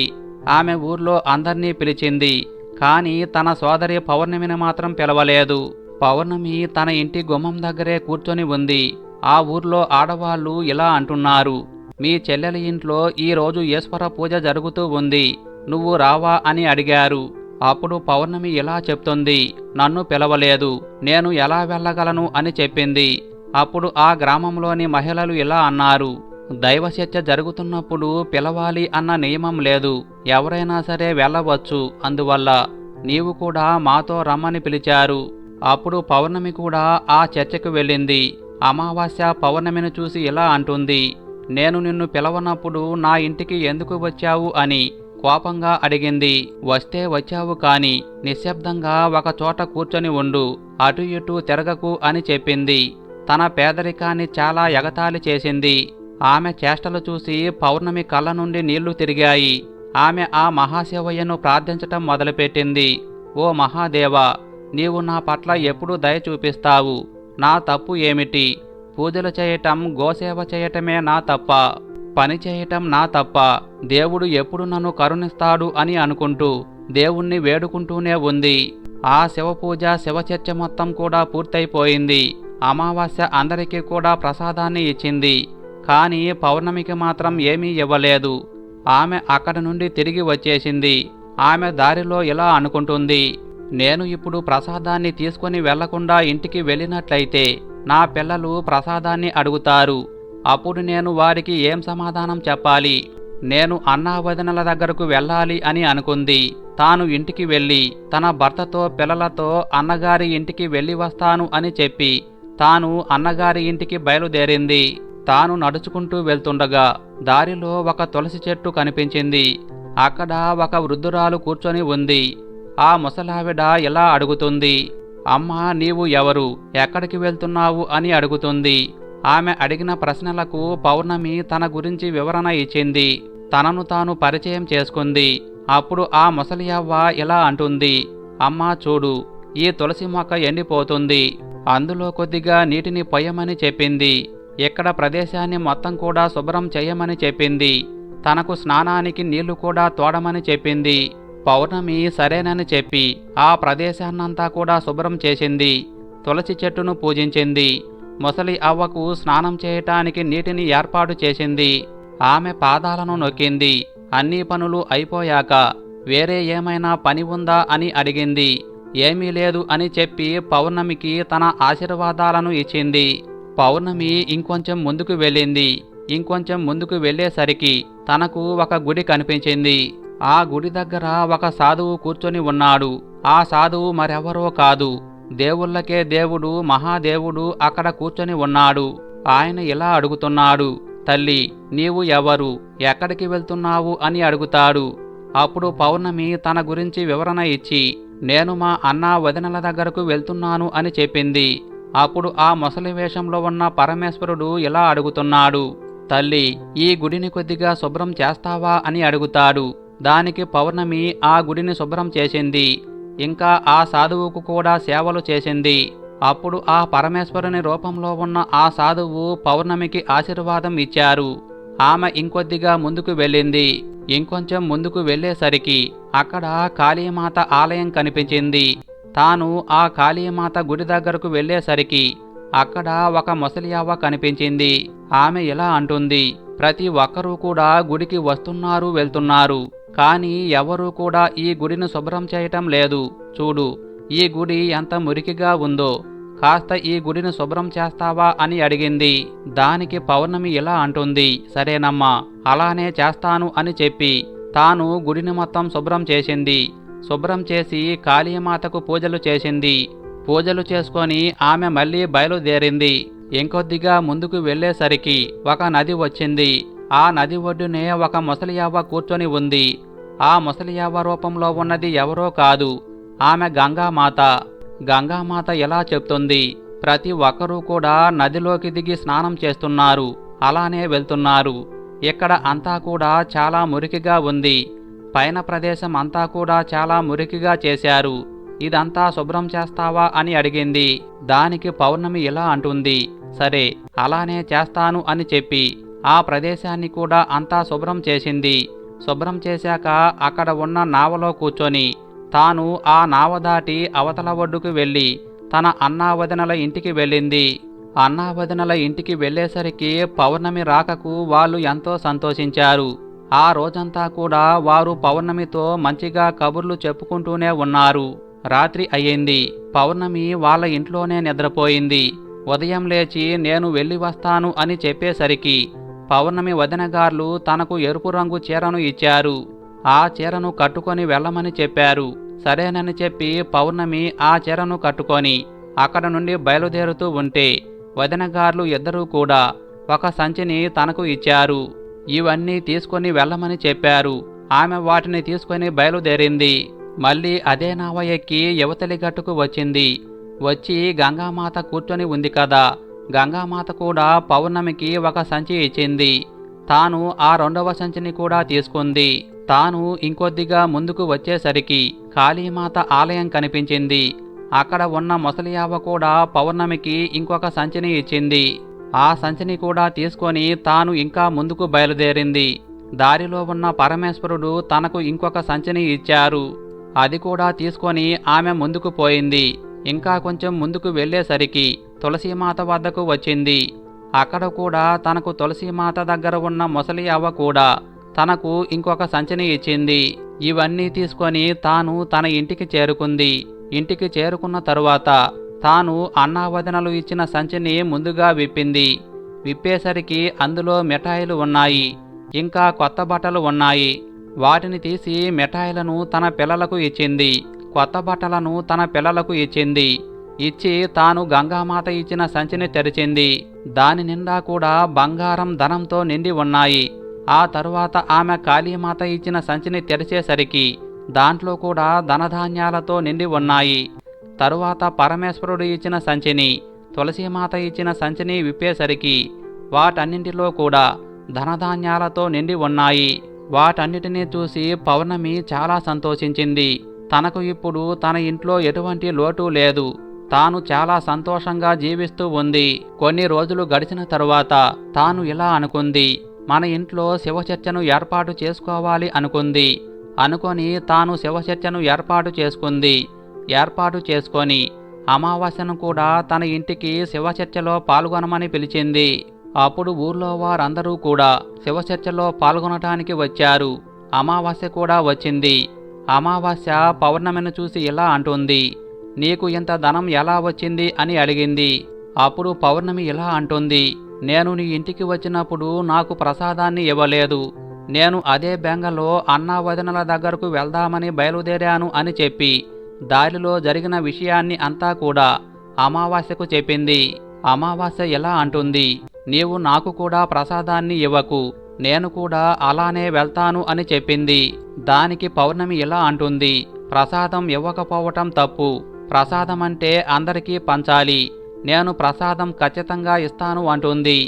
ఆమె ఊర్లో అందర్నీ పిలిచింది. కాని తన సోదరి పౌర్ణమిని మాత్రం పిలవలేదు. పౌర్ణమి తన ఇంటి గుమ్మం దగ్గరే కూర్చొని ఉంది. ఆ ఊర్లో ఆడవాళ్లు ఇలా అంటున్నారు, మీ చెల్లెలి ఇంట్లో ఈరోజు ఈశ్వర పూజ జరుగుతూ ఉంది, నువ్వు రావా అని అడిగారు. అప్పుడు పౌర్ణమి ఇలా చెప్తుంది, నన్ను పిలవలేదు, నేను ఎలా వెళ్ళగలను అని చెప్పింది. అప్పుడు ఆ గ్రామంలోని మహిళలు ఇలా అన్నారు, దైవశత్య జరుగుతున్నప్పుడు పిలవాలి అన్న నియమం లేదు, ఎవరైనా సరే వెళ్ళవచ్చు, అందువల్ల నీవు కూడా మాతో రమ్మని పిలిచారు. అప్పుడు పౌర్ణమి కూడా ఆ చర్చకు వెళ్ళింది. అమావాస్య పౌర్ణమిని చూసి ఇలా అంటుంది, నేను నిన్ను పిలవనప్పుడు నా ఇంటికి ఎందుకు వచ్చావు అని కోపంగా అడిగింది. వస్తే వచ్చావు కాని నిశ్శబ్దంగా ఒక చోట కూర్చొని ఉండు, అటు ఇటు తిరగకు అని చెప్పింది. తన పేదరికాన్ని చాలా ఎగతాళి చేసింది. ఆమె చేష్టలు చూసి పౌర్ణమి కళ్ళ నుండి నీళ్లు తిరిగాయి. ఆమె ఆ మహాశివయ్యను ప్రార్థించటం మొదలుపెట్టింది. ఓ మహాదేవా, నీవు నా పట్ల ఎప్పుడు దయ చూపిస్తావు? నా తప్పు ఏమిటి? పూజలు చేయటం, గోసేవ చేయటమే నా తప్ప? పని చేయటం నా తప్ప? దేవుడు ఎప్పుడు నన్ను కరుణిస్తాడు అని అనుకుంటూ దేవుణ్ణి వేడుకుంటూనే ఉంది. ఆ శివపూజ శివచర్చ మొత్తం కూడా పూర్తయిపోయింది. అమావాస్య అందరికీ కూడా ప్రసాదాన్ని ఇచ్చింది. కానీ పౌర్ణమికి మాత్రం ఏమీ ఇవ్వలేదు. ఆమె అక్కడి నుండి తిరిగి వచ్చేసింది. ఆమె దారిలో ఇలా అనుకుంటుంది, నేను ఇప్పుడు ప్రసాదాన్ని తీసుకొని వెళ్లకుండా ఇంటికి వెళ్ళినట్లయితే నా పిల్లలు ప్రసాదాన్ని అడుగుతారు. అప్పుడు నేను వారికి ఏం సమాధానం చెప్పాలి? నేను అన్నా వదినల దగ్గరకు వెళ్ళాలి అని అనుకుంది. తాను ఇంటికి వెళ్ళి తన భర్తతో పిల్లలతో అన్నగారి ఇంటికి వెళ్ళి వస్తాను అని చెప్పి తాను అన్నగారి ఇంటికి బయలుదేరింది. తాను నడుచుకుంటూ వెళ్తుండగా దారిలో ఒక తులసి చెట్టు కనిపించింది. అక్కడ ఒక వృద్ధురాలు కూర్చొని ఉంది. ఆ ముసలావిడ ఇలా అడుగుతుంది, అమ్మా, నీవు ఎవరు? ఎక్కడికి వెళ్తున్నావు అని అడుగుతుంది. ఆమె అడిగిన ప్రశ్నలకు పౌర్ణమి తన గురించి వివరణ ఇచ్చింది. తనను తాను పరిచయం చేసుకుంది. అప్పుడు ఆ ముసలియవ్వ ఇలా అంటుంది, అమ్మా చూడు, ఈ తులసి మొక్క ఎండిపోతుంది, అందులో కొద్దిగా నీటిని పొయ్యమని చెప్పింది. ఇక్కడ ప్రదేశాన్ని మొత్తం కూడా శుభ్రం చేయమని చెప్పింది. తనకు స్నానానికి నీళ్లు కూడా తోడమని చెప్పింది. పౌర్ణమి సరేనని చెప్పి ఆ ప్రదేశాన్నంతా కూడా శుభ్రం చేసింది. తులసి చెట్టును పూజించింది. ముసలి అవ్వకు స్నానం చేయటానికి నీటిని ఏర్పాటు చేసింది. ఆమె పాదాలను నొక్కింది. అన్ని పనులు అయిపోయాక వేరే ఏమైనా పని ఉందా అని అడిగింది. ఏమీ లేదు అని చెప్పి పౌర్ణమికి తన ఆశీర్వాదాలను ఇచ్చింది. పౌర్ణమి ఇంకొంచెం ముందుకు వెళ్ళింది. ఇంకొంచెం ముందుకు వెళ్ళేసరికి తనకు ఒక గుడి కనిపించింది. ఆ గుడి దగ్గర ఒక సాధువు కూర్చొని ఉన్నాడు. ఆ సాధువు మరెవరో కాదు, దేవుళ్ళకే దేవుడు మహాదేవుడు అక్కడ కూర్చొని ఉన్నాడు. ఆయన ఇలా అడుగుతున్నాడు, తల్లి, నీవు ఎవరు? ఎక్కడికి వెళ్తున్నావు అని అడుగుతాడు. అప్పుడు పౌర్ణమి తన గురించి వివరణ ఇచ్చి నేను మా అన్నా వదినల దగ్గరకు వెళ్తున్నాను అని చెప్పింది. అప్పుడు ఆ ముసలి వేషంలో ఉన్న పరమేశ్వరుడు ఇలా అడుగుతున్నాడు, తల్లి, ఈ గుడిని కొద్దిగా శుభ్రం చేస్తావా అని అడుగుతాడు. దానికి పౌర్ణమి ఆ గుడిని శుభ్రం చేసింది. ఇంకా ఆ సాధువుకు కూడా సేవలు చేసింది. అప్పుడు ఆ పరమేశ్వరుని రూపంలో ఉన్న ఆ సాధువు పౌర్ణమికి ఆశీర్వాదం ఇచ్చారు. ఆమె ఇంకొద్దిగా ముందుకు వెళ్ళింది. ఇంకొంచెం ముందుకు వెళ్ళేసరికి అక్కడ కాళీమాత ఆలయం కనిపించింది. తాను ఆ కాళీమాత గుడి దగ్గరకు వెళ్ళేసరికి అక్కడ ఒక ముసలియవ్వ కనిపించింది. ఆమె ఇలా అంటుంది, ప్రతి ఒక్కరూ కూడా గుడికి వస్తున్నారు, వెళ్తున్నారు, కానీ ఎవరూ కూడా ఈ గుడిని శుభ్రం చేయటం లేదు. చూడు, ఈ గుడి ఎంత మురికిగా ఉందో, కాస్త ఈ గుడిని శుభ్రం చేస్తావా అని అడిగింది. దానికి పౌర్ణమి ఇలా అంటుంది, సరేనమ్మా, అలానే చేస్తాను అని చెప్పి తాను గుడిని మొత్తం శుభ్రం చేసింది. శుభ్రం చేసి కాళీమాతకు పూజలు చేసింది. పూజలు చేసుకొని ఆమె మళ్ళీ బయలుదేరింది. ఇంకొద్దిగా ముందుకు వెళ్ళేసరికి ఒక నది వచ్చింది. ఆ నది ఒడ్డునే ఒక ముసలియవ్వ కూర్చొని ఉంది. ఆ ముసలియవ్వ రూపంలో ఉన్నది ఎవరో కాదు, ఆమె గంగామాత. గంగామాత ఎలా చెప్తుంది, ప్రతి ఒక్కరూ కూడా నదిలోకి దిగి స్నానం చేస్తున్నారు, అలానే వెళ్తున్నారు. ఇక్కడ అంతా కూడా చాలా మురికిగా ఉంది. పైన ప్రదేశం అంతా కూడా చాలా మురికిగా చేశారు. ఇదంతా శుభ్రం చేస్తావా అని అడిగింది. దానికి పౌర్ణమి ఇలా అంటుంది, సరే, అలానే చేస్తాను అని చెప్పి ఆ ప్రదేశాన్ని కూడా అంతా శుభ్రం చేసింది. శుభ్రం చేశాక అక్కడ ఉన్న నావలో కూర్చొని తాను ఆ నావ దాటి అవతల ఒడ్డుకు వెళ్ళి తన అన్నావదినల ఇంటికి వెళ్ళింది. అన్నావదినల ఇంటికి వెళ్ళేసరికి పౌర్ణమి రాకకు వాళ్ళు ఎంతో సంతోషించారు. ఆ రోజంతా కూడా వారు పౌర్ణమితో మంచిగా కబుర్లు చెప్పుకుంటూనే ఉన్నారు. రాత్రి అయ్యింది. పౌర్ణమి వాళ్ళ ఇంట్లోనే నిద్రపోయింది. ఉదయం లేచి నేను వెళ్ళి వస్తాను అని చెప్పేసరికి పౌర్ణమి వదినగార్లు తనకు ఎరుపు రంగు చీరను ఇచ్చారు. ఆ చీరను కట్టుకొని వెళ్ళమని చెప్పారు. సరేనని చెప్పి పౌర్ణమి ఆ చీరను కట్టుకొని అక్కడ నుండి బయలుదేరుతూ ఉంటే వదినగార్లు ఇద్దరూ కూడా ఒక సంచిని తనకు ఇచ్చారు. ఇవన్నీ తీసుకొని వెళ్ళమని చెప్పారు. ఆమె వాటిని తీసుకొని బయలుదేరింది. మళ్ళీ అదే నావ ఎక్కి యువతలి గట్టుకు వచ్చింది. వచ్చి గంగామాత కూర్చొని ఉంది కదా, గంగామాత కూడా పౌర్ణమికి ఒక సంచి ఇచ్చింది. తాను ఆ రెండవ సంచిని కూడా తీసుకుంది. తాను ఇంకొద్దిగా ముందుకు వచ్చేసరికి కాళీమాత ఆలయం కనిపించింది. అక్కడ ఉన్న ముసలియావ కూడా పౌర్ణమికి ఇంకొక సంచిని ఇచ్చింది. ఆ సంచిని కూడా తీసుకొని తాను ఇంకా ముందుకు బయలుదేరింది. దారిలో ఉన్న పరమేశ్వరుడు తనకు ఇంకొక సంచిని ఇచ్చారు. అది కూడా తీసుకొని ఆమె ముందుకు పోయింది. ఇంకా కొంచెం ముందుకు వెళ్ళేసరికి తులసీమాత వద్దకు వచ్చింది. అక్కడ కూడా తనకు తులసీమాత దగ్గర ఉన్న ముసలి అవ్వ కూడా తనకు ఇంకొక సంచిని ఇచ్చింది. ఇవన్నీ తీసుకొని తాను తన ఇంటికి చేరుకుంది. ఇంటికి చేరుకున్న తరువాత తాను అన్నావదనలు ఇచ్చిన సంచిని ముందుగా విప్పింది. విప్పేసరికి అందులో మిఠాయిలు ఉన్నాయి, ఇంకా కొత్త బట్టలు ఉన్నాయి. వాటిని తీసి మిఠాయిలను తన పిల్లలకు ఇచ్చింది. కొత్త బట్టలను తన పిల్లలకు ఇచ్చింది. ఇచ్చి తాను గంగామాత ఇచ్చిన సంచిని తెరిచింది. దాని నిండా కూడా బంగారం ధనంతో నిండి ఉన్నాయి. ఆ తరువాత ఆమె కాళీమాత ఇచ్చిన సంచిని తెరిచేసరికి దాంట్లో కూడా ధనధాన్యాలతో నిండి ఉన్నాయి. తరువాత పరమేశ్వరుడు ఇచ్చిన సంచిని, తులసీమాత ఇచ్చిన సంచిని విప్పేసరికి వాటన్నింటిలో కూడా ధనధాన్యాలతో నిండి ఉన్నాయి. వాటన్నిటినీ చూసి పౌర్ణమి చాలా సంతోషించింది. తనకు ఇప్పుడు తన ఇంట్లో ఎటువంటి లోటు లేదు. తాను చాలా సంతోషంగా జీవిస్తూ ఉంది. కొన్ని రోజులు గడిచిన తరువాత తాను ఇలా అనుకుంది, మన ఇంట్లో శివచర్చను ఏర్పాటు చేసుకోవాలి అనుకుంది. అనుకొని తాను శివచర్చను ఏర్పాటు చేసుకుంది. ఏర్పాటు చేసుకొని అమావాస్యను కూడా తన ఇంటికి శివచర్చలో పాల్గొనమని పిలిచింది. అప్పుడు ఊర్లో వారందరూ కూడా శివచర్చలో పాల్గొనటానికి వచ్చారు. అమావాస్య కూడా వచ్చింది. అమావాస్య పౌర్ణమిని చూసి ఇలా అంటుంది, నీకు ఇంత ధనం ఎలా వచ్చింది అని అడిగింది. అప్పుడు పౌర్ణమి ఇలా అంటుంది, నేను నీ ఇంటికి వచ్చినప్పుడు నాకు ప్రసాదాన్ని ఇవ్వలేదు. నేను అదే బెంగలో అన్నావదినల దగ్గరకు వెళ్దామని బయలుదేరాను అని చెప్పి దారిలో జరిగిన విషయాన్ని అంతా కూడా అమావాస్యకు చెప్పింది. అమావాస్య ఇలా అంటుంది, నీవు నాకు కూడా ప్రసాదాన్ని ఇవ్వకు, నేను కూడా అలానే వెళ్తాను అని చెప్పింది. దానికి పౌర్ణమి ఇలా అంటుంది, ప్రసాదం ఇవ్వకపోవటం తప్పు. ప్రసాదం అంటే అందరికీ పంచాలి. నేను ప్రసాదం ఖచ్చితంగా ఇస్తాను అంటుంది.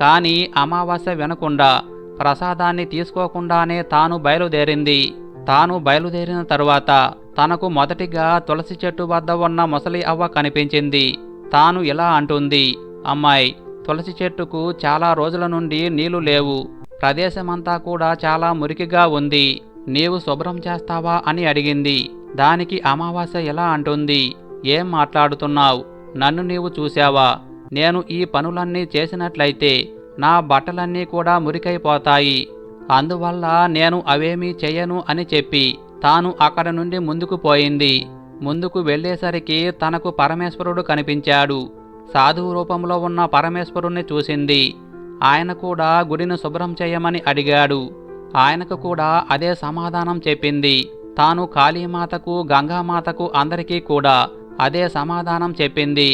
కానీ అమావాస్య వినకుండా ప్రసాదాన్ని తీసుకోకుండానే తాను బయలుదేరింది. తాను బయలుదేరిన తరువాత తనకు మొదటిగా తులసి చెట్టు వద్ద ఉన్న ముసలి అవ్వ కనిపించింది. తాను ఇలా అంటుంది, అమ్మాయి, తులసి చెట్టుకు చాలా రోజుల నుండి నీళ్లు లేవు. ప్రదేశమంతా కూడా చాలా మురికిగా ఉంది. నీవు శుభ్రం చేస్తావా అని అడిగింది. దానికి అమావాస్య ఇలా అంటుంది, ఏం మాట్లాడుతున్నావు? నన్ను నీవు చూశావా? నేను ఈ పనులన్నీ చేసినట్లయితే నా బట్టలన్నీ కూడా మురికైపోతాయి. అందువల్ల నేను అవేమీ చెయ్యను అని చెప్పి తాను అక్కడ నుండి ముందుకు పోయింది. ముందుకు వెళ్ళేసరికి తనకు పరమేశ్వరుడు కనిపించాడు. సాధువు రూపంలో ఉన్న పరమేశ్వరుణ్ణి చూసింది. ఆయన కూడా గుడిని శుభ్రం చేయమని అడిగాడు. ఆయనకు కూడా అదే సమాధానం చెప్పింది. తాను కాళీమాతకు, గంగామాతకు అందరికీ కూడా అదే సమాధానం చెప్పింది.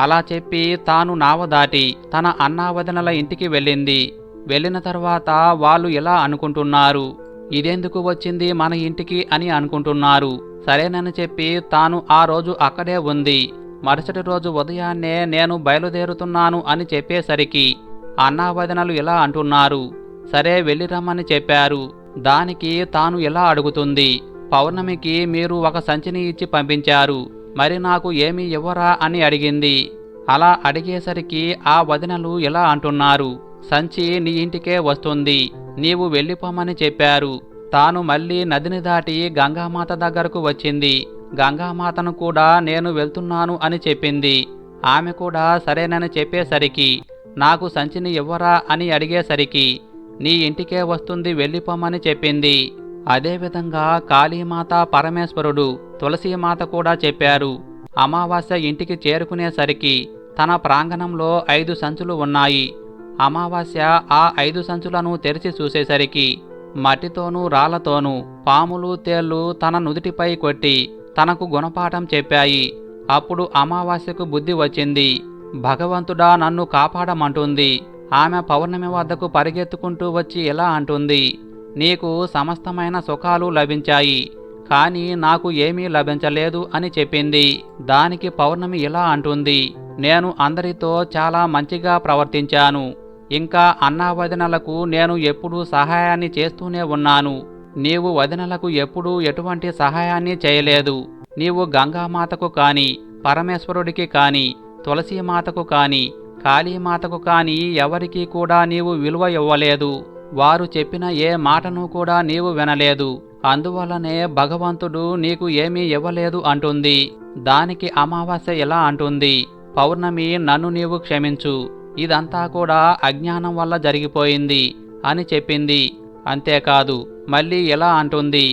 అలా చెప్పి తాను నావ దాటి తన అన్నావదినల ఇంటికి వెళ్ళింది. వెళ్ళిన తర్వాత వాళ్ళు ఇలా అనుకుంటున్నారు, ఇదెందుకు వచ్చింది మన ఇంటికి అని అనుకుంటున్నారు. సరేనని చెప్పి తాను ఆ రోజు అక్కడే ఉంది. మరుసటి రోజు ఉదయాన్నే నేను బయలుదేరుతున్నాను అని చెప్పేసరికి అన్నావదినలు ఇలా అంటున్నారు, సరే వెళ్ళిరమ్మని చెప్పారు. దానికి తాను ఇలా అడుగుతుంది, పౌర్ణమికి మీరు ఒక సంచిని ఇచ్చి పంపించారు, మరి నాకు ఏమీ ఇవ్వరా అని అడిగింది. అలా అడిగేసరికి ఆ వదినలు ఇలా అంటున్నారు, సంచి నీ ఇంటికే వస్తుంది, నీవు వెళ్ళిపోమని చెప్పారు. తాను మళ్ళీ నదిని దాటి గంగామాత దగ్గరకు వచ్చింది. గంగామాతను కూడా నేను వెళ్తున్నాను అని చెప్పింది. ఆమె కూడా సరేనని చెప్పేసరికి నాకు సంచిని ఇవ్వరా అని అడిగేసరికి నీ ఇంటికే వస్తుంది, వెళ్ళిపోమని చెప్పింది. అదేవిధంగా కాళీమాత, పరమేశ్వరుడు, తులసీమాత కూడా చెప్పారు. అమావాస్య ఇంటికి చేరుకునేసరికి తన ప్రాంగణంలో 5 సంచులు ఉన్నాయి. అమావాస్య ఆ 5 సంచులను తెరిచి చూసేసరికి మట్టితోనూ రాళ్లతోనూ పాములు, తేళ్లు తన నుదిటిపై కొట్టి తనకు గుణపాఠం చెప్పాయి. అప్పుడు అమావాస్యకు బుద్ధి వచ్చింది. భగవంతుడా నన్ను కాపాడమంటుంది. ఆమె పౌర్ణమి వద్దకు పరిగెత్తుకుంటూ వచ్చి ఇలా అంటుంది, నీకు సమస్తమైన సుఖాలు లభించాయి, కానీ నాకు ఏమీ లభించలేదు అని చెప్పింది. దానికి పౌర్ణమి ఇలా అంటుంది, నేను అందరితో చాలా మంచిగా ప్రవర్తించాను. ఇంకా అన్నా వదినలకు నేను ఎప్పుడూ సహాయాన్ని చేస్తూనే ఉన్నాను. నీవు వదినలకు ఎప్పుడూ ఎటువంటి సహాయాన్ని చేయలేదు. నీవు గంగామాతకు కాని, పరమేశ్వరుడికి కాని, తులసీమాతకు కాని, కాళీమాతకు కాని ఎవరికీ కూడా నీవు విలువ ఇవ్వలేదు. వారు చెప్పిన ఏ మాటను కూడా నీవు వినలేదు. అందువల్లనే భగవంతుడు నీకు ఏమీ ఇవ్వలేదు అంటుంది. దానికి అమావాస్య ఇలా అంటుంది, పౌర్ణమి నన్ను నీవు క్షమించు, ఇదంతా కూడా అజ్ఞానం వల్ల జరిగిపోయింది అని చెప్పింది. అంతేకాదు మళ్ళీ ఇలా అంటుంది,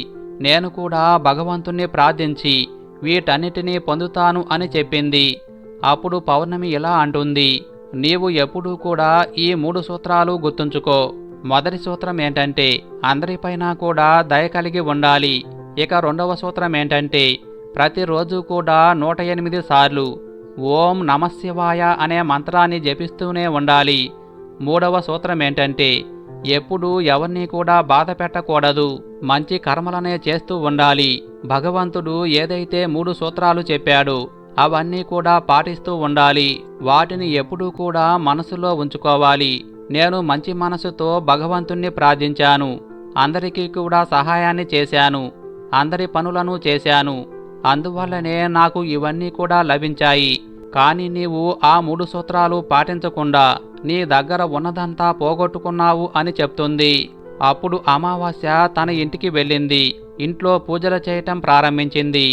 నేను కూడా భగవంతుణ్ణి ప్రార్థించి వీటన్నిటినీ పొందుతాను అని చెప్పింది. అప్పుడు పౌర్ణమి ఇలా అంటుంది, నీవు ఎప్పుడూ కూడా ఈ 3 సూత్రాలు గుర్తుంచుకో. మొదటి సూత్రం ఏంటంటే అందరిపైన కూడా దయ కలిగి ఉండాలి. ఇక రెండవ సూత్రం ఏంటంటే ప్రతిరోజు కూడా 108 సార్లు ఓం నమఃశివాయ అనే మంత్రాన్ని జపిస్తూనే ఉండాలి. మూడవ సూత్రం ఏంటంటే ఎప్పుడూ ఎవరిని కూడా బాధ పెట్టకూడదు, మంచి కర్మలనే చేస్తూ ఉండాలి. భగవంతుడు ఏదైతే 3 సూత్రాలు చెప్పాడో అవన్నీ కూడా పాటిస్తూ ఉండాలి. వాటిని ఎప్పుడూ కూడా మనసులో ఉంచుకోవాలి. నేను మంచి మనసుతో భగవంతుణ్ణి ప్రార్థించాను, అందరికీ కూడా సహాయాన్ని చేశాను, అందరి పనులను చేశాను, అందువల్లనే నాకు ఇవన్నీ కూడా లభించాయి. కానీ నీవు ఆ 3 సూత్రాలు పాటించకుండా నీ దగ్గర ఉన్నదంతా పోగొట్టుకున్నావు అని చెప్తుంది. అప్పుడు అమావాస్య తన ఇంటికి వెళ్ళింది. ఇంట్లో పూజలు చేయటం ప్రారంభించింది.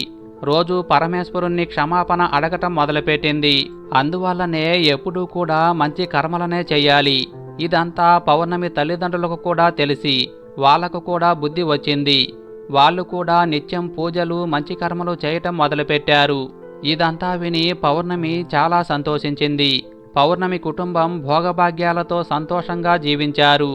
రోజు పరమేశ్వరుణ్ణి క్షమాపణ అడగటం మొదలుపెట్టింది. అందువల్లనే ఎప్పుడూ కూడా మంచి కర్మలనే చెయ్యాలి. ఇదంతా పౌర్ణమి తల్లిదండ్రులకు కూడా తెలిసి వాళ్లకు కూడా బుద్ధి వచ్చింది. వాళ్ళు కూడా నిత్యం పూజలు, మంచి కర్మలు చేయటం మొదలుపెట్టారు. ఇదంతా విని పౌర్ణమి చాలా సంతోషించింది. పౌర్ణమి కుటుంబం భోగభాగ్యాలతో సంతోషంగా జీవించారు.